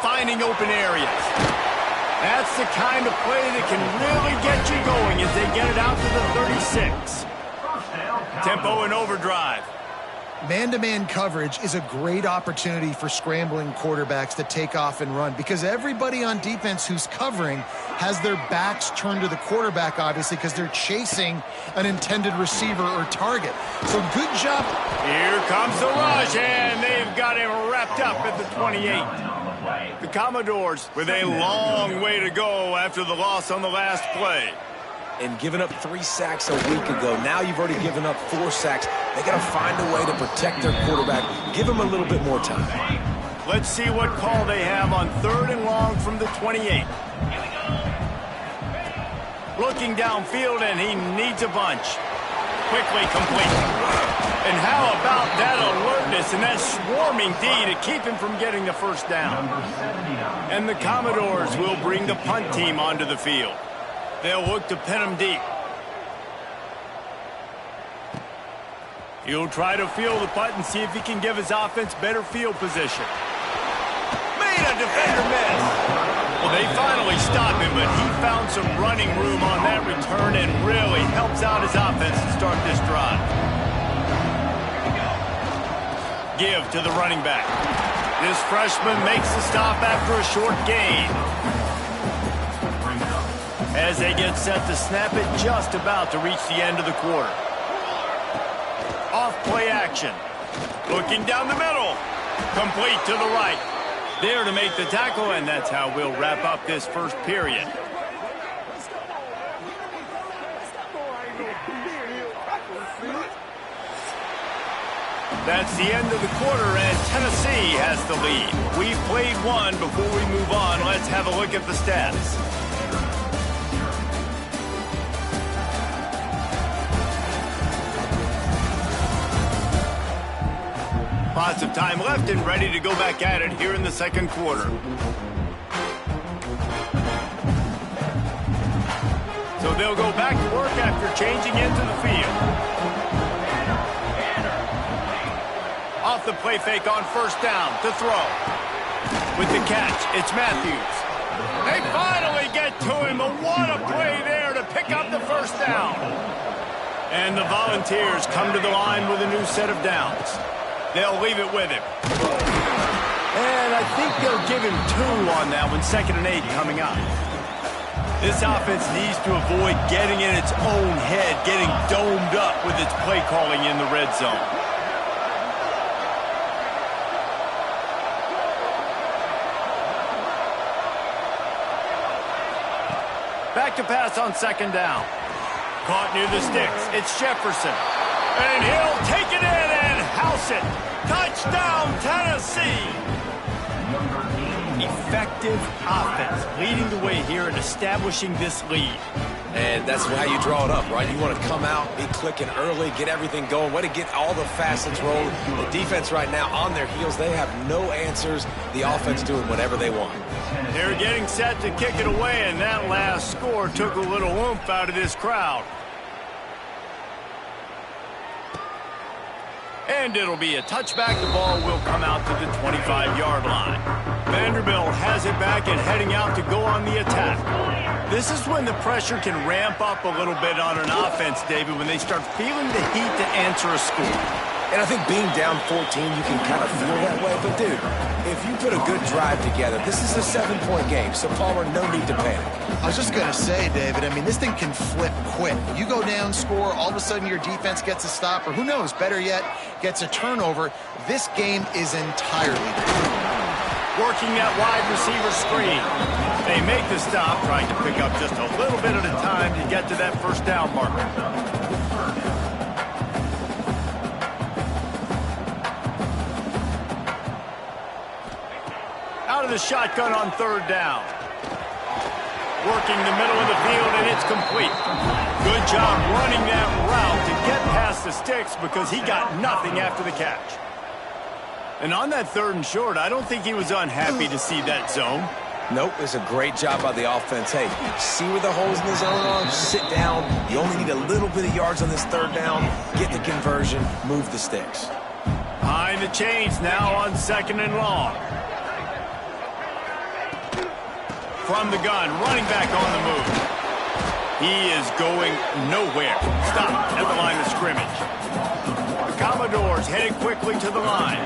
Finding open areas. That's the kind of play that can really get you going as they get it out to the 36. Tempo and overdrive. Man-to-man coverage is a great opportunity for scrambling quarterbacks to take off and run because everybody on defense who's covering has their backs turned to the quarterback, obviously, because they're chasing an intended receiver or target. So good job. Here comes the rush, and they've got him wrapped up at the 28. The Commodores with a long way to go after the loss on the last play. And giving up 3 sacks a week ago. Now you've already given up 4 sacks. They got to find a way to protect their quarterback. Give him a little bit more time. Let's see what call they have on 3rd and long from the 28. Looking downfield, and he needs a bunch. Quickly complete. And how about that alertness and that swarming D to keep him from getting the first down? And the Commodores will bring the punt team onto the field. They'll look to pin him deep. He'll try to field the punt and see if he can give his offense better field position. Made a defender miss. Well, they finally stopped him, but he found some running room on that return and really helps out his offense to start this drive. Give to the running back. This freshman makes the stop after a short gain. As they get set to snap it, just about to reach the end of the quarter. Off play action. Looking down the middle. Complete to the right. There to make the tackle, and that's how we'll wrap up this first period. That's the end of the quarter, and Tennessee has the lead. We've played one. Before we move on, let's have a look at the stats. Lots of time left and ready to go back at it here in the second quarter. So they'll go back to work after changing into the field. Off the play fake on first down to throw. With the catch, it's Matthews. They finally get to him, but what a play there to pick up the first down. And the Volunteers come to the line with a new set of downs. They'll leave it with him. And I think they'll give him 2 on that one, 2nd and 8 coming up. This offense needs to avoid getting in its own head, getting domed up with its play calling in the red zone. Back to pass on second down. Caught near the sticks. It's Jefferson. And he'll take it in and house it. Touchdown, Tennessee. Effective offense leading the way here and establishing this lead. And that's how you draw it up, right? You want to come out, be clicking early, get everything going, way to get all the facets rolling. The defense right now on their heels, they have no answers. The offense doing whatever they want. They're getting set to kick it away, and that last score took a little oomph out of this crowd. And it'll be a touchback. The ball will come out to the 25-yard line. Vanderbilt has it back and heading out to go on the attack. This is when the pressure can ramp up a little bit on an offense, David, when they start feeling the heat to answer a score. And I think being down 14, you can kind of feel that way. But, dude, if you put a good drive together, this is a 7-point game. So, Palmer, no need to panic. I was just going to say, David, I mean, this thing can flip quick. You go down, score, all of a sudden your defense gets a stop, or who knows, better yet, gets a turnover. This game is entirely different. Working that wide receiver screen. They make the stop, trying to pick up just a little bit at a time to get to that first down marker. Out of the shotgun on third down. Working the middle of the field, and it's complete. Good job running that route to get past the sticks because he got nothing after the catch. And on that third and short, I don't think he was unhappy to see that zone. Nope, it's a great job by the offense. Hey, see where the holes in the zone are, sit down. You only need a little bit of yards on this third down. Get the conversion, move the sticks. Behind the chains now on second and long. From the gun, running back on the move. He is going nowhere. Stop at the line of scrimmage. The Commodores headed quickly to the line.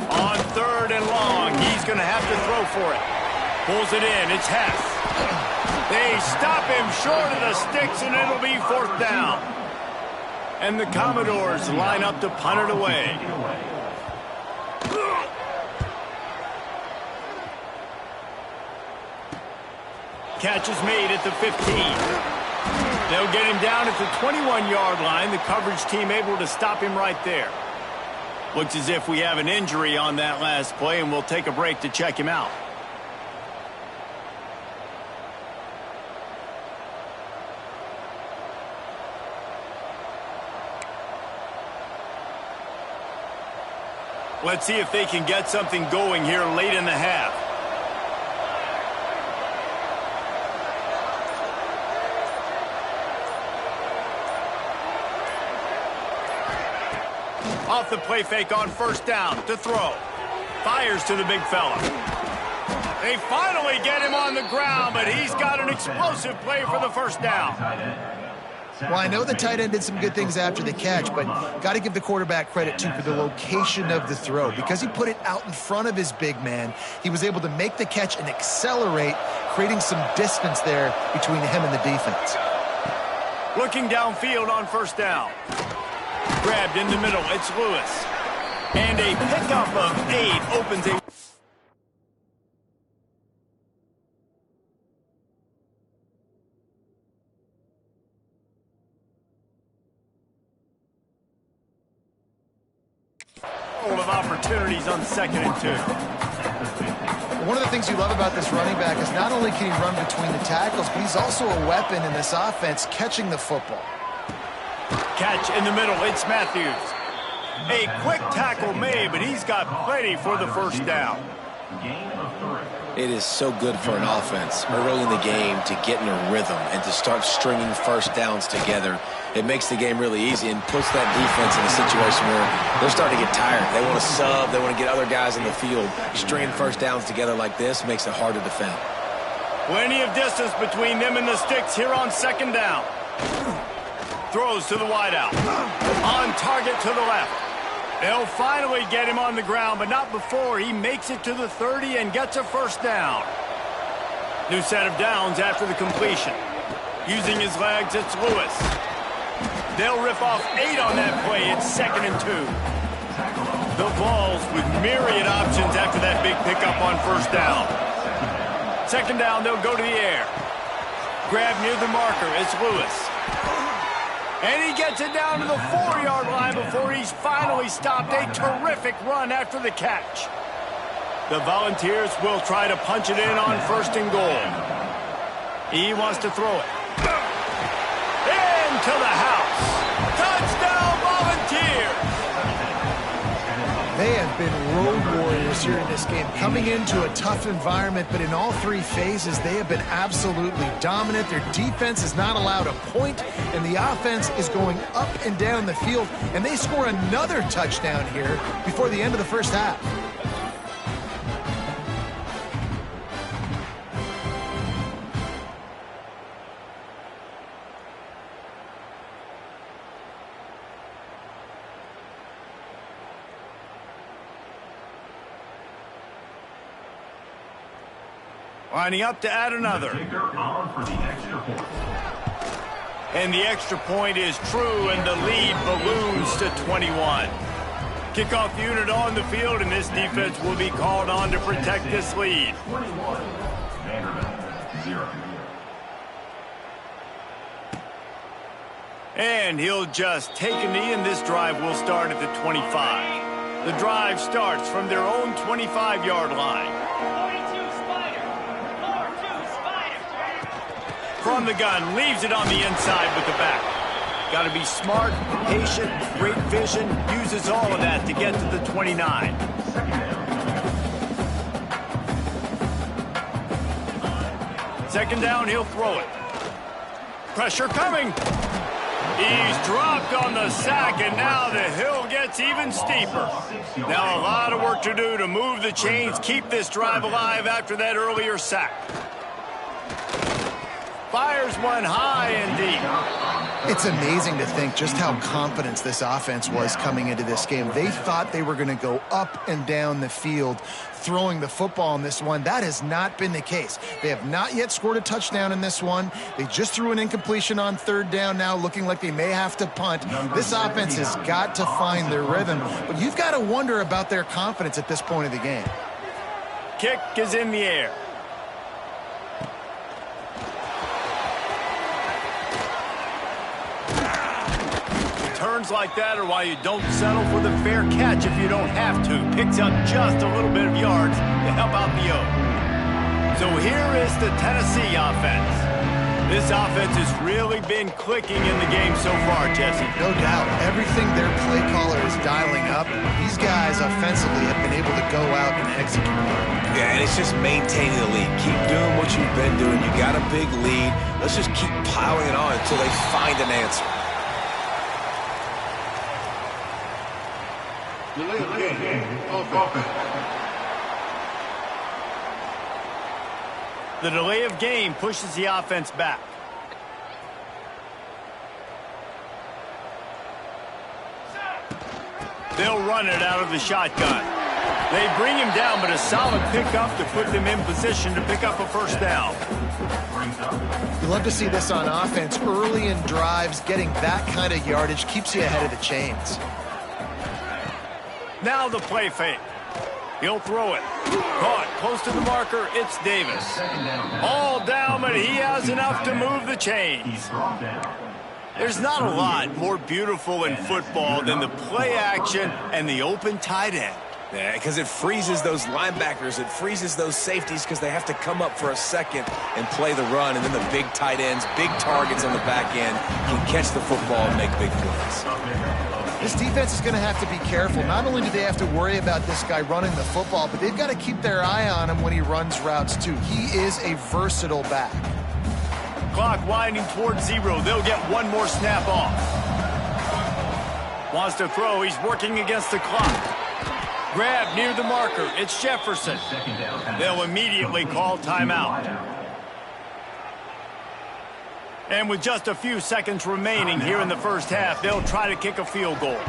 On third and long, he's going to have to throw for it. Pulls it in, it's Hess. They stop him short of the sticks, and it'll be fourth down. And the Commodores line up to punt it away. Catch is made at the 15. They'll get him down at the 21-yard line. The coverage team able to stop him right there. Looks as if we have an injury on that last play, and we'll take a break to check him out. Let's see if they can get something going here late in the half. Off the play fake on first down to throw. Fires to the big fella. They finally get him on the ground, but he's got an explosive play for the first down. Well, I know the tight end did some good things after the catch, but got to give the quarterback credit, too, for the location of the throw. Because he put it out in front of his big man, he was able to make the catch and accelerate, creating some distance there between him and the defense. Looking downfield on first down. Grabbed in the middle, it's Lewis. And a pickup of 8 opens a... of opportunities on second and 2. One of the things you love about this running back is not only can he run between the tackles, but he's also a weapon in this offense catching the football. Catch in the middle, it's Matthews. A quick tackle made, but he's got plenty for the first down. It is so good for an offense early in the game to get in a rhythm and to start stringing first downs together. It makes the game really easy and puts that defense in a situation where they're starting to get tired. They want to sub. They want to get other guys in the field. Stringing first downs together like this makes it hard to defend. Plenty of distance between them and the sticks here on second down. Throws to the wideout. On target to the left. They'll finally get him on the ground, but not before he makes it to the 30 and gets a first down. New set of downs after the completion. Using his legs, it's Lewis. They'll rip off 8 on that play. It's 2nd and 2. The Vols with myriad options after that big pickup on 1st down. 2nd down, they'll go to the air. Grab near the marker, it's Lewis. And he gets it down to the 4-yard line before he's finally stopped. A terrific run after the catch. The Volunteers will try to punch it in on 1st and goal. He wants to throw it. Into the house. Touchdown, Volunteers! They have been road warriors here in this game, coming into a tough environment, but in all 3 phases, they have been absolutely dominant. Their defense is not allowed a point, and the offense is going up and down the field, and they score another touchdown here before the end of the 1st half. Lining up to add another. And the extra point is true, and the lead balloons to 21. Kickoff unit on the field, and this defense will be called on to protect this lead. And he'll just take a knee, and this drive will start at the 25. The drive starts from their own 25-yard line. From the gun, leaves it on the inside with the back. Got to be smart, patient, great vision, uses all of that to get to the 29. Second down, he'll throw it. Pressure coming. He's dropped on the sack, and now the hill gets even steeper. Now a lot of work to do to move the chains, keep this drive alive after that earlier sack. Fires one high and deep. It's amazing to think just how confident this offense was coming into this game. They thought they were going to go up and down the field throwing the football in this one. That has not been the case. They have not yet scored a touchdown in this one. They just threw an incompletion on 3rd down now, looking like they may have to punt. This offense has got to find their rhythm, but you've got to wonder about their confidence at this point of the game. Kick is in the air. Turns like that are why you don't settle for the fair catch if you don't have to. Picks up just a little bit of yards to help out the O. So here is the Tennessee offense. This offense has really been clicking in the game so far, Jesse. No doubt. Everything their play caller is dialing up, these guys offensively have been able to go out and execute. Yeah, and it's just maintaining the lead. Keep doing what you've been doing. You got a big lead. Let's just keep piling it on until they find an answer. The delay of game pushes the offense back. They'll run it out of the shotgun. They bring him down, but a solid pickup to put them in position to pick up a 1st down. You love to see this on offense. Early in drives, getting that kind of yardage keeps you ahead of the chains. Now the play fake. He'll throw it. Caught close to the marker. It's Davis. All down, but he has enough to move the chains. There's not a lot more beautiful in football than the play action and the open tight end. Yeah, because it freezes those linebackers. It freezes those safeties because they have to come up for a second and play the run. And then the big tight ends, big targets on the back end can catch the football and make big plays. This defense is going to have to be careful. Not only do they have to worry about this guy running the football, but they've got to keep their eye on him when he runs routes too. He is a versatile back. Clock winding towards 0. They'll get one more snap off. Wants to throw. He's working against the clock. Grab near the marker. It's Jefferson. They'll immediately call timeout. And with just a few seconds remaining here in the 1st half, they'll try to kick a field goal.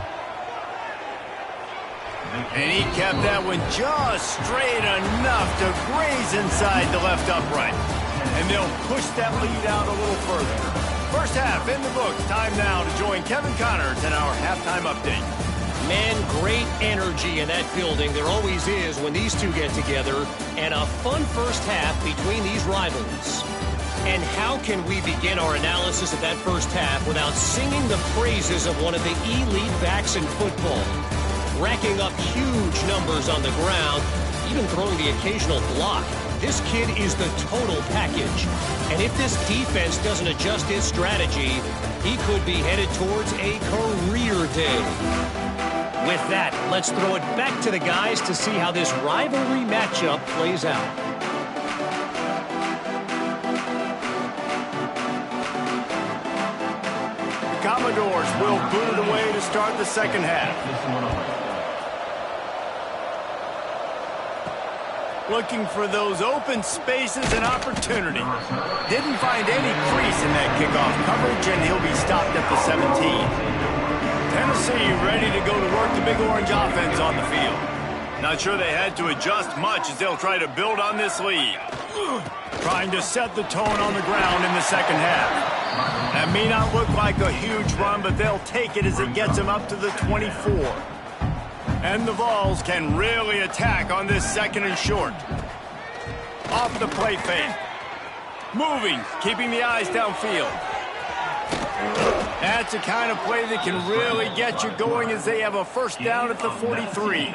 And he kept that one just straight enough to graze inside the left upright. and they'll push that lead out a little further. First half in the books. Time now to join Kevin Connors in our halftime update. Man, great energy in that building. There always is when these two get together. And a fun first half between these rivals. And how can we begin our analysis of that first half without singing the praises of one of the elite backs in football? Racking up huge numbers on the ground, even throwing the occasional block. This kid is the total package. And if this defense doesn't adjust its strategy, he could be headed towards a career day. With that, let's throw it back to the guys to see how this rivalry matchup plays out. The Commodores will boot it away to start the second half. Looking for those open spaces and opportunity. Didn't find any crease in that kickoff coverage, and he'll be stopped at the 17. Tennessee ready to go to work the Big Orange offense on the field. Not sure they had to adjust much as they'll try to build on this lead. Trying to set the tone on the ground in the second half. That may not look like a huge run, but they'll take it as it gets them up to the 24. And the Vols can really attack on this second and short. Off the play fake. Moving, keeping the eyes downfield. That's the kind of play that can really get you going as they have a first down at the 43.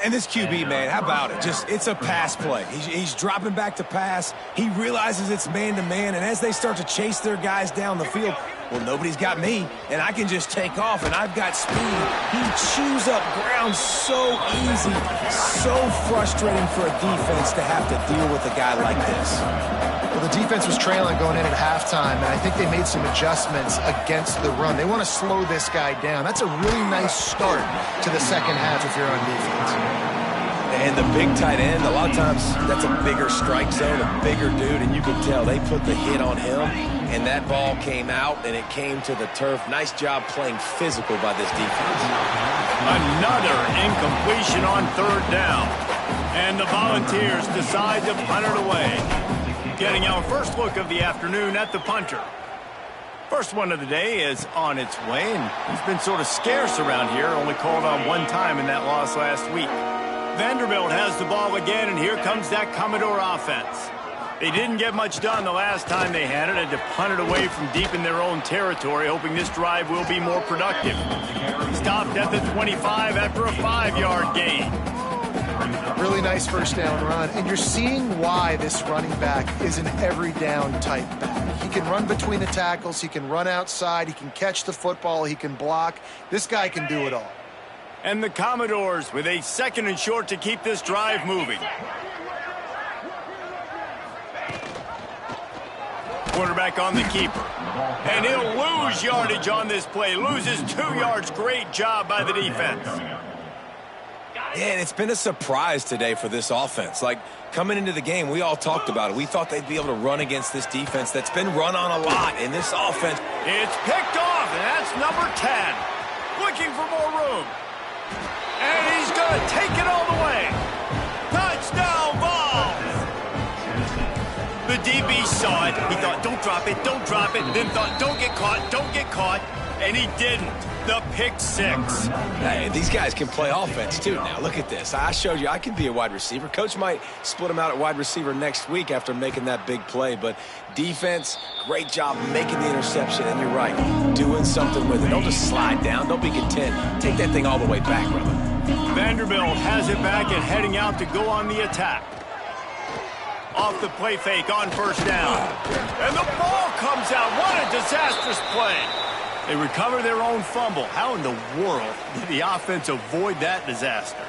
And this QB, man, how about it? It's a pass play. He's dropping back to pass. He realizes it's man-to-man, and as they start to chase their guys down the field, well, nobody's got me, and I can just take off, and I've got speed. He chews up ground so easy. So frustrating for a defense to have to deal with a guy like this. Well, the defense was trailing going in at halftime, and I think they made some adjustments against the run. They want to slow this guy down. That's a really nice start to the second half if you're on defense. And the big tight end, a lot of times that's a bigger strike zone, a bigger dude, and you can tell they put the hit on him, and that ball came out, and it came to the turf. Nice job playing physical by this defense. Another incompletion on third down. And the Volunteers decide to punt it away. Getting our first look of the afternoon at the punter. First one of the day is on its way, and he's been sort of scarce around here, only called on one time in that loss last week. Vanderbilt has the ball again, and here comes that Commodore offense. They didn't get much done the last time they had it to punt it away from deep in their own territory, hoping this drive will be more productive. Stopped at the 25 after a 5-yard gain. Really nice first down run, and you're seeing why this running back is an every down type back. He can run between the tackles, he can run outside, he can catch the football, he can block. This guy can do it all. And the Commodores with a second and short to keep this drive moving. Quarterback on the keeper. And he'll lose yardage on this play. Loses 2 yards. Great job by the defense. Yeah, and it's been a surprise today for this offense. Like, coming into the game, we all talked about it. We thought they'd be able to run against this defense that's been run on a lot. In this offense, it's picked off, and that's number 10. Looking for more room. And he's going to take it all the way. Touchdown, Vols! The DB saw it. He thought, don't drop it, don't drop it. Then thought, don't get caught. And he didn't. The pick six. Hey, these guys can play offense, too, now. Look at this. I showed you I can be a wide receiver. Coach might split him out at wide receiver next week after making that big play. But defense, great job making the interception. And you're right, doing something with it. Don't just slide down. Don't be content. Take that thing all the way back, brother. Vanderbilt has it back and heading out to go on the attack. Off the play fake on first down. And the ball comes out. What a disastrous play. They recover their own fumble. How in the world did the offense avoid that disaster?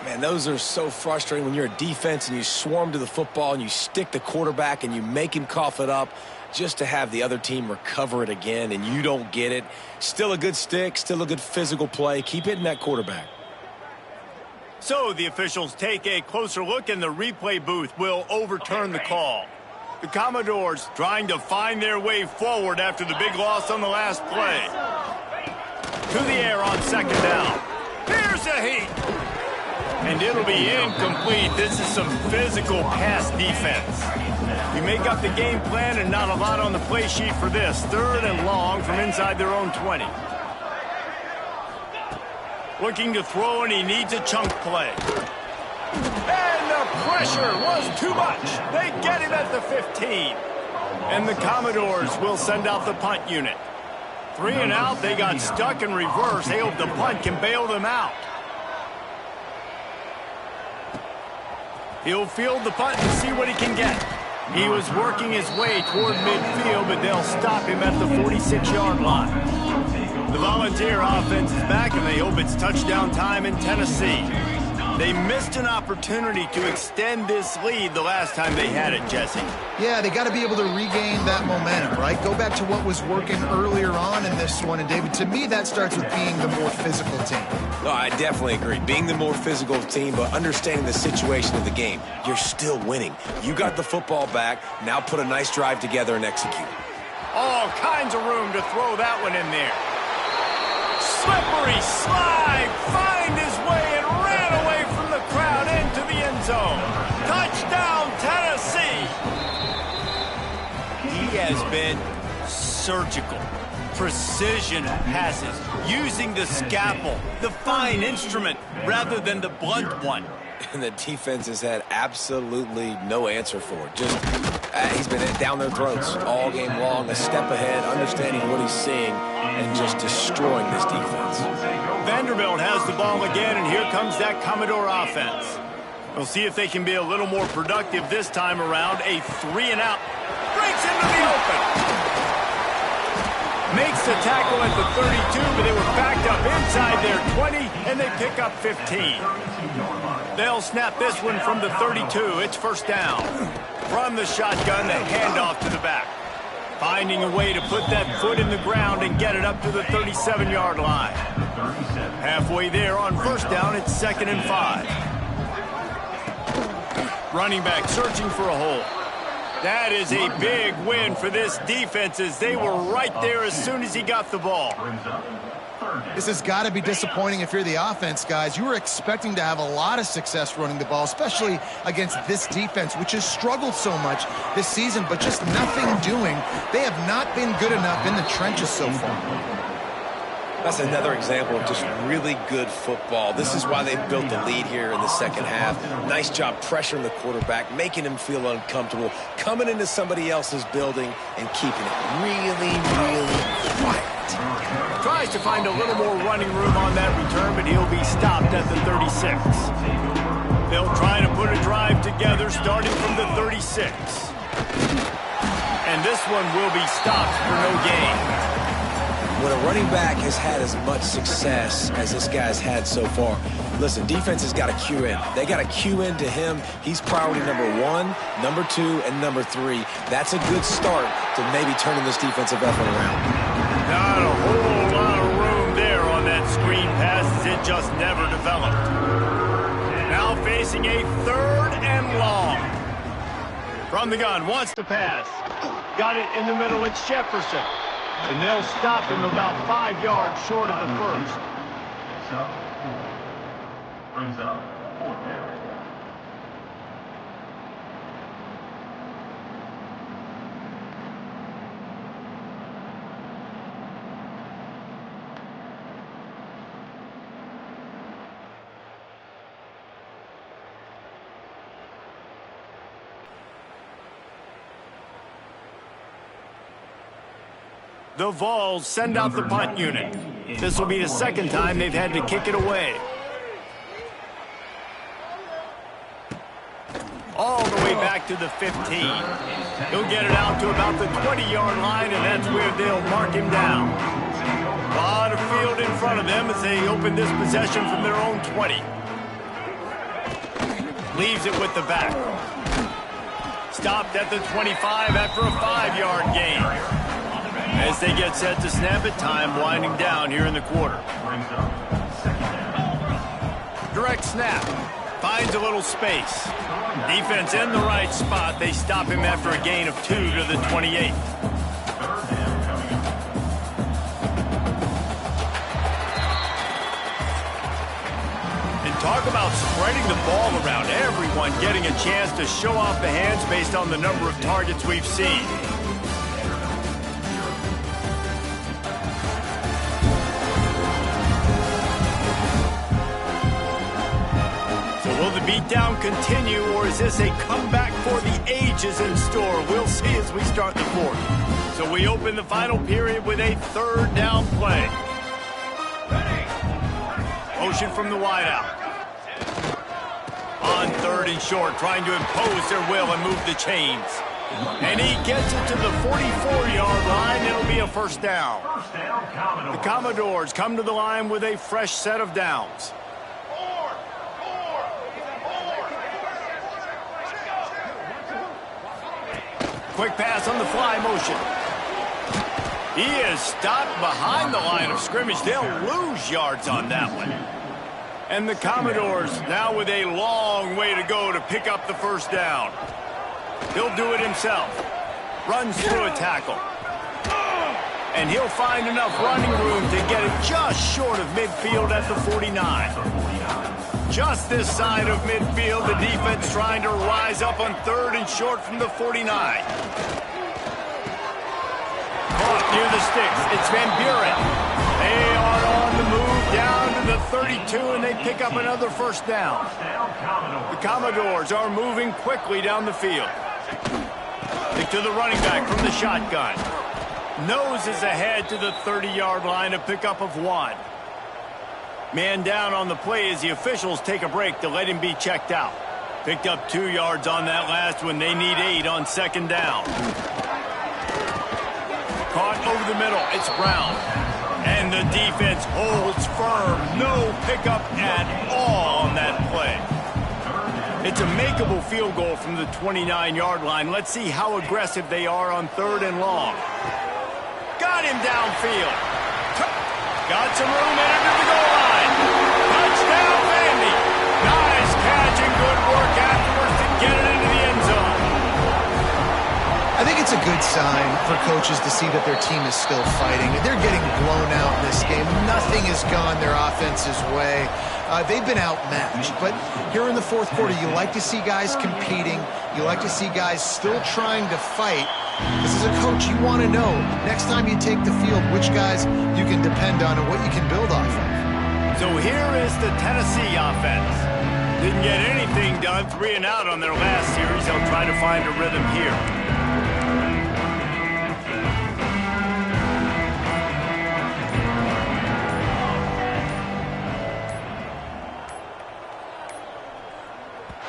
Man, those are so frustrating when you're a defense and you swarm to the football and you stick the quarterback and you make him cough it up just to have the other team recover it again and you don't get it. Still a good stick, still a good physical play. Keep hitting that quarterback. So the officials take a closer look and the replay booth will overturn the call. The Commodores trying to find their way forward after the big loss on the last play. To the air on second down. Here's a heat. And it'll be incomplete. This is some physical pass defense. You make up the game plan and not a lot on the play sheet for this. 3rd and long from inside their own 20. Looking to throw, and he needs a chunk play. And the pressure was too much. They get him at the 15. And the Commodores will send out the punt unit. 3 and out, they got stuck in reverse. They hope the punt can bail them out. He'll field the punt and see what he can get. He was working his way toward midfield, but they'll stop him at the 46-yard line. The Volunteer offense is back, and they hope it's touchdown time in Tennessee. They missed an opportunity to extend this lead the last time they had it, Jesse. Yeah, they got to be able to regain that momentum, right? Go back to what was working earlier on in this one. And, David, to me, that starts with being the more physical team. No, I definitely agree. Being the more physical team, but understanding the situation of the game. You're still winning. You got the football back. Now put a nice drive together and execute. All kinds of room to throw that one in there. Slippery slide, find his way and ran away from the crowd into the end zone. Touchdown, Tennessee! He has been surgical. Precision passes, using the scalpel, the fine instrument, rather than the blunt one. And the defense has had absolutely no answer for it. Just, he's been down their throats all game long, a step ahead, understanding what he's seeing, and just destroying this defense. Vanderbilt has the ball again, and here comes that Commodore offense. We'll see if they can be a little more productive this time around. A 3 and out. Breaks into the open. Makes the tackle at the 32, but they were backed up inside their 20, and they pick up 15. They'll snap this one from the 32. It's first down. From the shotgun, the handoff to the back. Finding a way to put that foot in the ground and get it up to the 37-yard line. Halfway there on first down, it's 2nd and 5. Running back searching for a hole. That is a big win for this defense as they were right there as soon as he got the ball. This has got to be disappointing if you're the offense, guys. You were expecting to have a lot of success running the ball, especially against this defense, which has struggled so much this season, but just nothing doing. They have not been good enough in the trenches so far. That's another example of just really good football. This is why they built the lead here in the second half. Nice job pressuring the quarterback, making him feel uncomfortable, coming into somebody else's building and keeping it really, really quiet. Tries to find a little more running room on that return, but he'll be stopped at the 36. They'll try to put a drive together starting from the 36. And this one will be stopped for no gain. When a running back has had as much success as this guy's had so far, listen, defense has got to cue in. They got to cue in to him. He's priority number 1, number 2, and number 3. That's a good start to maybe turning this defensive effort around. Not a whole lot of room there on that screen pass as it just never developed. Now facing a 3rd and long. From the gun, wants to pass. Got it in the middle, it's Jefferson. And they'll stop him about 5 yards short of the first. Brings up 4th down. The Vols send out the punt unit. This will be the 2nd time they've had to kick it away. All the way back to the 15. He'll get it out to about the 20-yard line, and that's where they'll mark him down. A lot of field in front of them as they open this possession from their own 20. Leaves it with the back. Stopped at the 25 after a 5-yard gain. As they get set to snap it, time winding down here in the quarter. Direct snap. Finds a little space. Defense in the right spot. They stop him after a gain of 2 to the 28. Talk about spreading the ball around. Everyone getting a chance to show off the hands based on the number of targets we've seen. So will the beatdown continue, or is this a comeback for the ages in store? We'll see as we start the fourth. So we open the final period with a third down play. Motion from the wideout. On third and short, trying to impose their will and move the chains. And he gets it to the 44-yard line. It'll be a first down. The Commodores come to the line with a fresh set of downs. Quick pass on the fly motion. He is stopped behind the line of scrimmage. They'll lose yards on that one. And the Commodores now with a long way to go to pick up the first down. He'll do it himself. Runs through a tackle. And he'll find enough running room to get it just short of midfield at the 49. Just this side of midfield, the defense trying to rise up on third and short from the 49. Caught near the sticks. It's Van Buren. They are on the move down to the 32, and they pick up another first down. The Commodores are moving quickly down the field. Stick to the running back from the shotgun. Noses ahead to the 30-yard line, a pickup of 1. Man down on the play as the officials take a break to let him be checked out. Picked up 2 yards on that last one. They need 8 on second down. Caught over the middle. It's Brown. And the defense holds firm. No pickup at all on that play. It's a makeable field goal from the 29-yard line. Let's see how aggressive they are on third and long. Got him downfield. Got some room in under the goal line. Touchdown, Vandy. Nice catch and good work afterwards to get it into the end zone. I think it's a good sign for coaches to see that their team is still fighting. They're getting blown out in this game. Nothing has gone their offense's way. They've been outmatched. But here in the fourth quarter, you like to see guys competing. You like to see guys still trying to fight. This is a coach you want to know, next time you take the field, which guys you can depend on and what you can build off of. So here is the Tennessee offense. Didn't get anything done, 3 and out on their last series. They'll try to find a rhythm here.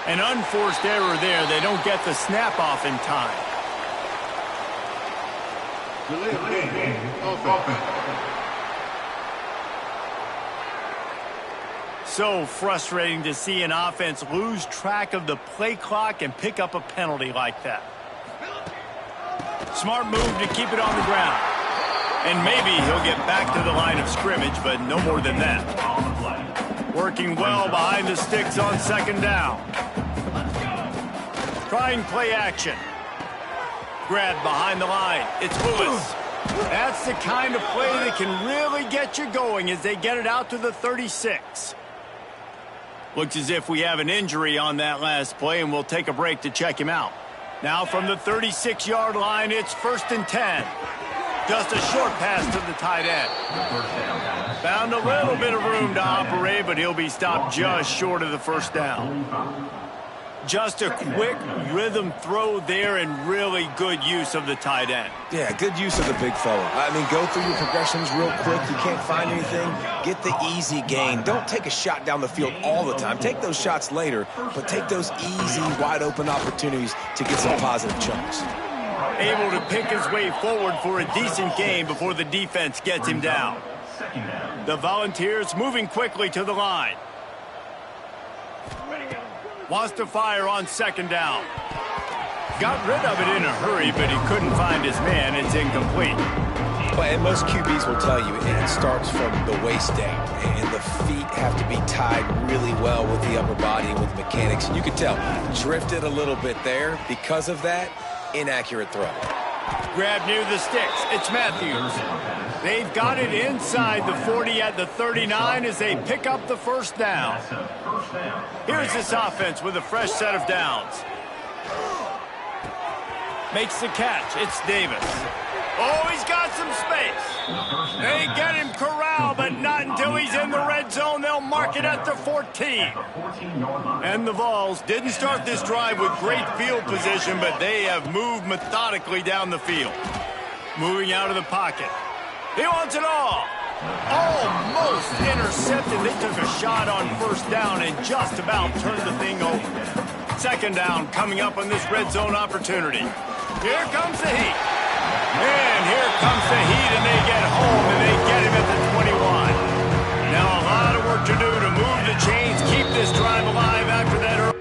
An unforced error there. They don't get the snap off in time. So frustrating to see an offense lose track of the play clock and pick up a penalty like that. Smart move to keep it on the ground. And maybe he'll get back to the line of scrimmage, but no more than that. Working well behind the sticks on second down. Trying play action. Grab behind the line. It's Lewis. That's the kind of play that can really get you going as they get it out to the 36. Looks as if we have an injury on that last play, and we'll take a break to check him out. Now from the 36-yard line, it's 1st and 10. Just a short pass to the tight end. Found a little bit of room to operate, but he'll be stopped just short of the first down. Just a quick rhythm throw there and really good use of the tight end. Yeah, good use of the big fella. I mean, go through your progressions real quick. You can't find anything. Get the easy gain. Don't take a shot down the field all the time. Take those shots later, but take those easy, wide-open opportunities to get some positive chunks. Able to pick his way forward for a decent gain before the defense gets him down. The Volunteers moving quickly to the line. Wants to fire on second down. Got rid of it in a hurry, but he couldn't find his man. It's incomplete. Well, and most QBs will tell you it starts from the waist down, and the feet have to be tied really well with the upper body and with mechanics. And you can tell, drifted a little bit there. Because of that, inaccurate throw. Grab near the sticks. It's Matthews. They've got it inside the 40 at the 39 as they pick up the first down. Here's this offense with a fresh set of downs. Makes the catch. It's Davis. Oh, he's got some space. They get him corralled, but not until he's in the red zone. They'll mark it at the 14. And the Vols didn't start this drive with great field position, but they have moved methodically down the field. Moving out of the pocket. He wants it all. Almost intercepted. They took a shot on first down and just about turned the thing over. Second down coming up on this red zone opportunity. Here comes the heat. And here comes the heat, and they get home, and they get him at the 21. Now a lot of work to do to move the chains, keep this drive alive after that early.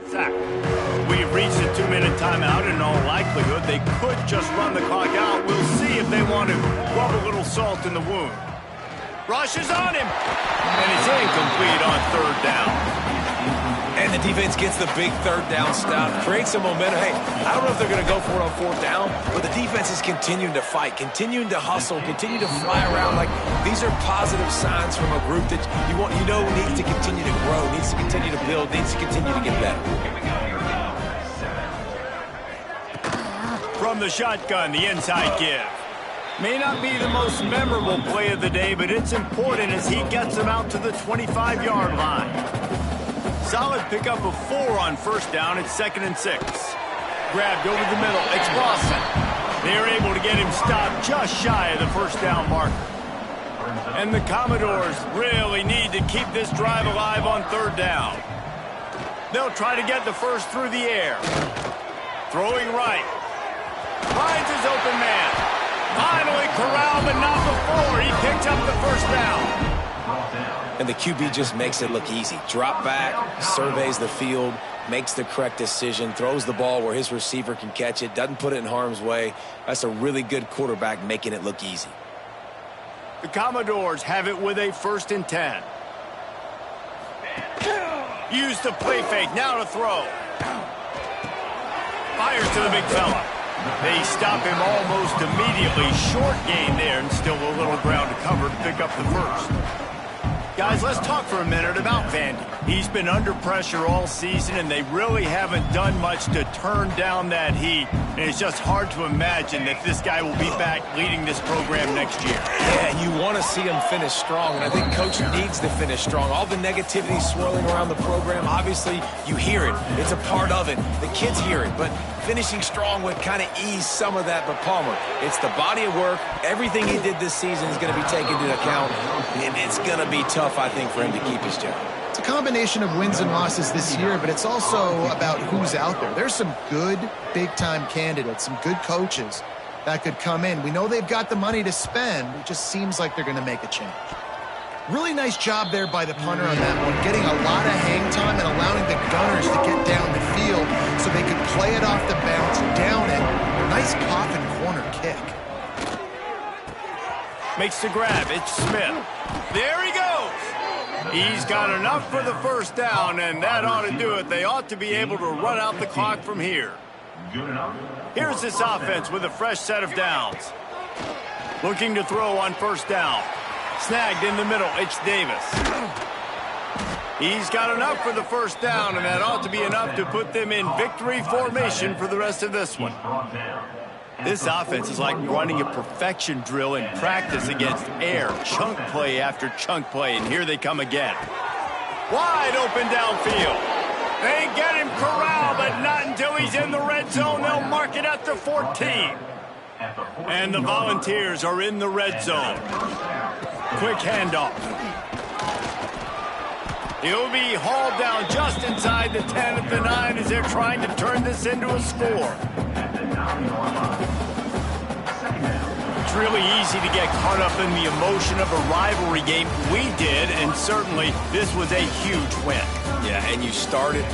Sack. We've reached a 2-minute timeout. In all likelihood, they could just run the clock out. We'll see if they want to rub a little salt in the wound. Rush is on him. And it's incomplete on third down. And the defense gets the big third down stop, creates some momentum. Hey, I don't know if they're going to go for it on fourth down, but the defense is continuing to fight, continuing to hustle, continue to fly around. Like, these are positive signs from a group that you know needs to continue to grow, needs to continue to build, needs to continue to get better. From the shotgun, the inside give. May not be the most memorable play of the day, but it's important as he gets them out to the 25-yard line. Solid pickup of 4 on first down. It's 2nd and 6. Grabbed over the middle. It's Boston. They're able to get him stopped just shy of the first down marker. And the Commodores really need to keep this drive alive on third down. They'll try to get the first through the air. Throwing right. Finds his open man. Finally corralled, but not before. He picks up the first down. And the QB just makes it look easy. Drop back, surveys the field, makes the correct decision, throws the ball where his receiver can catch it, doesn't put it in harm's way. That's a really good quarterback making it look easy. The Commodores have it with a 1st and 10. Use the play fake, now to throw. Fires to the big fella. They stop him almost immediately. Short gain there, and still a little ground to cover to pick up the first. Guys, let's talk for a minute about Vandy. He's been under pressure all season, and they really haven't done much to turn down that heat. And it's just hard to imagine that this guy will be back leading this program next year. Yeah, and you want to see him finish strong, and I think Coach needs to finish strong. All the negativity swirling around the program, obviously, you hear it. It's a part of it. The kids hear it, but finishing strong would kind of ease some of that. But Palmer, it's the body of work. Everything he did this season is going to be taken into account, and it's going to be tough, I think, for him to keep his job. It's a combination of wins and losses this year, but it's also about who's out there. There's some good big-time candidates, some good coaches that could come in. We know they've got the money to spend. It just seems like they're going to make a change. Really nice job there by the punter on that one, getting a lot of hang time and allowing the Gunners to get down the field so they could play it off the bounce, down it. Nice coffin corner kick. Makes the grab. It's Smith. There he goes. He's got enough for the first down, and that ought to do it. They ought to be able to run out the clock from here. Here's this offense with a fresh set of downs. Looking to throw on first down. Snagged in the middle. It's Davis. He's got enough for the first down, and that ought to be enough to put them in victory formation for the rest of this one. This offense is like running a perfection drill in practice against air, chunk play after chunk play, and here they come again. Wide open downfield. They get him corralled, but not until he's in the red zone. They'll mark it at the 14. And the Volunteers are in the red zone. Quick handoff. He'll be hauled down just inside the 10 at the 9 as they're trying to turn this into a score. It's really easy to get caught up in the emotion of a rivalry game. We did, and certainly this was a huge win. Yeah, and you started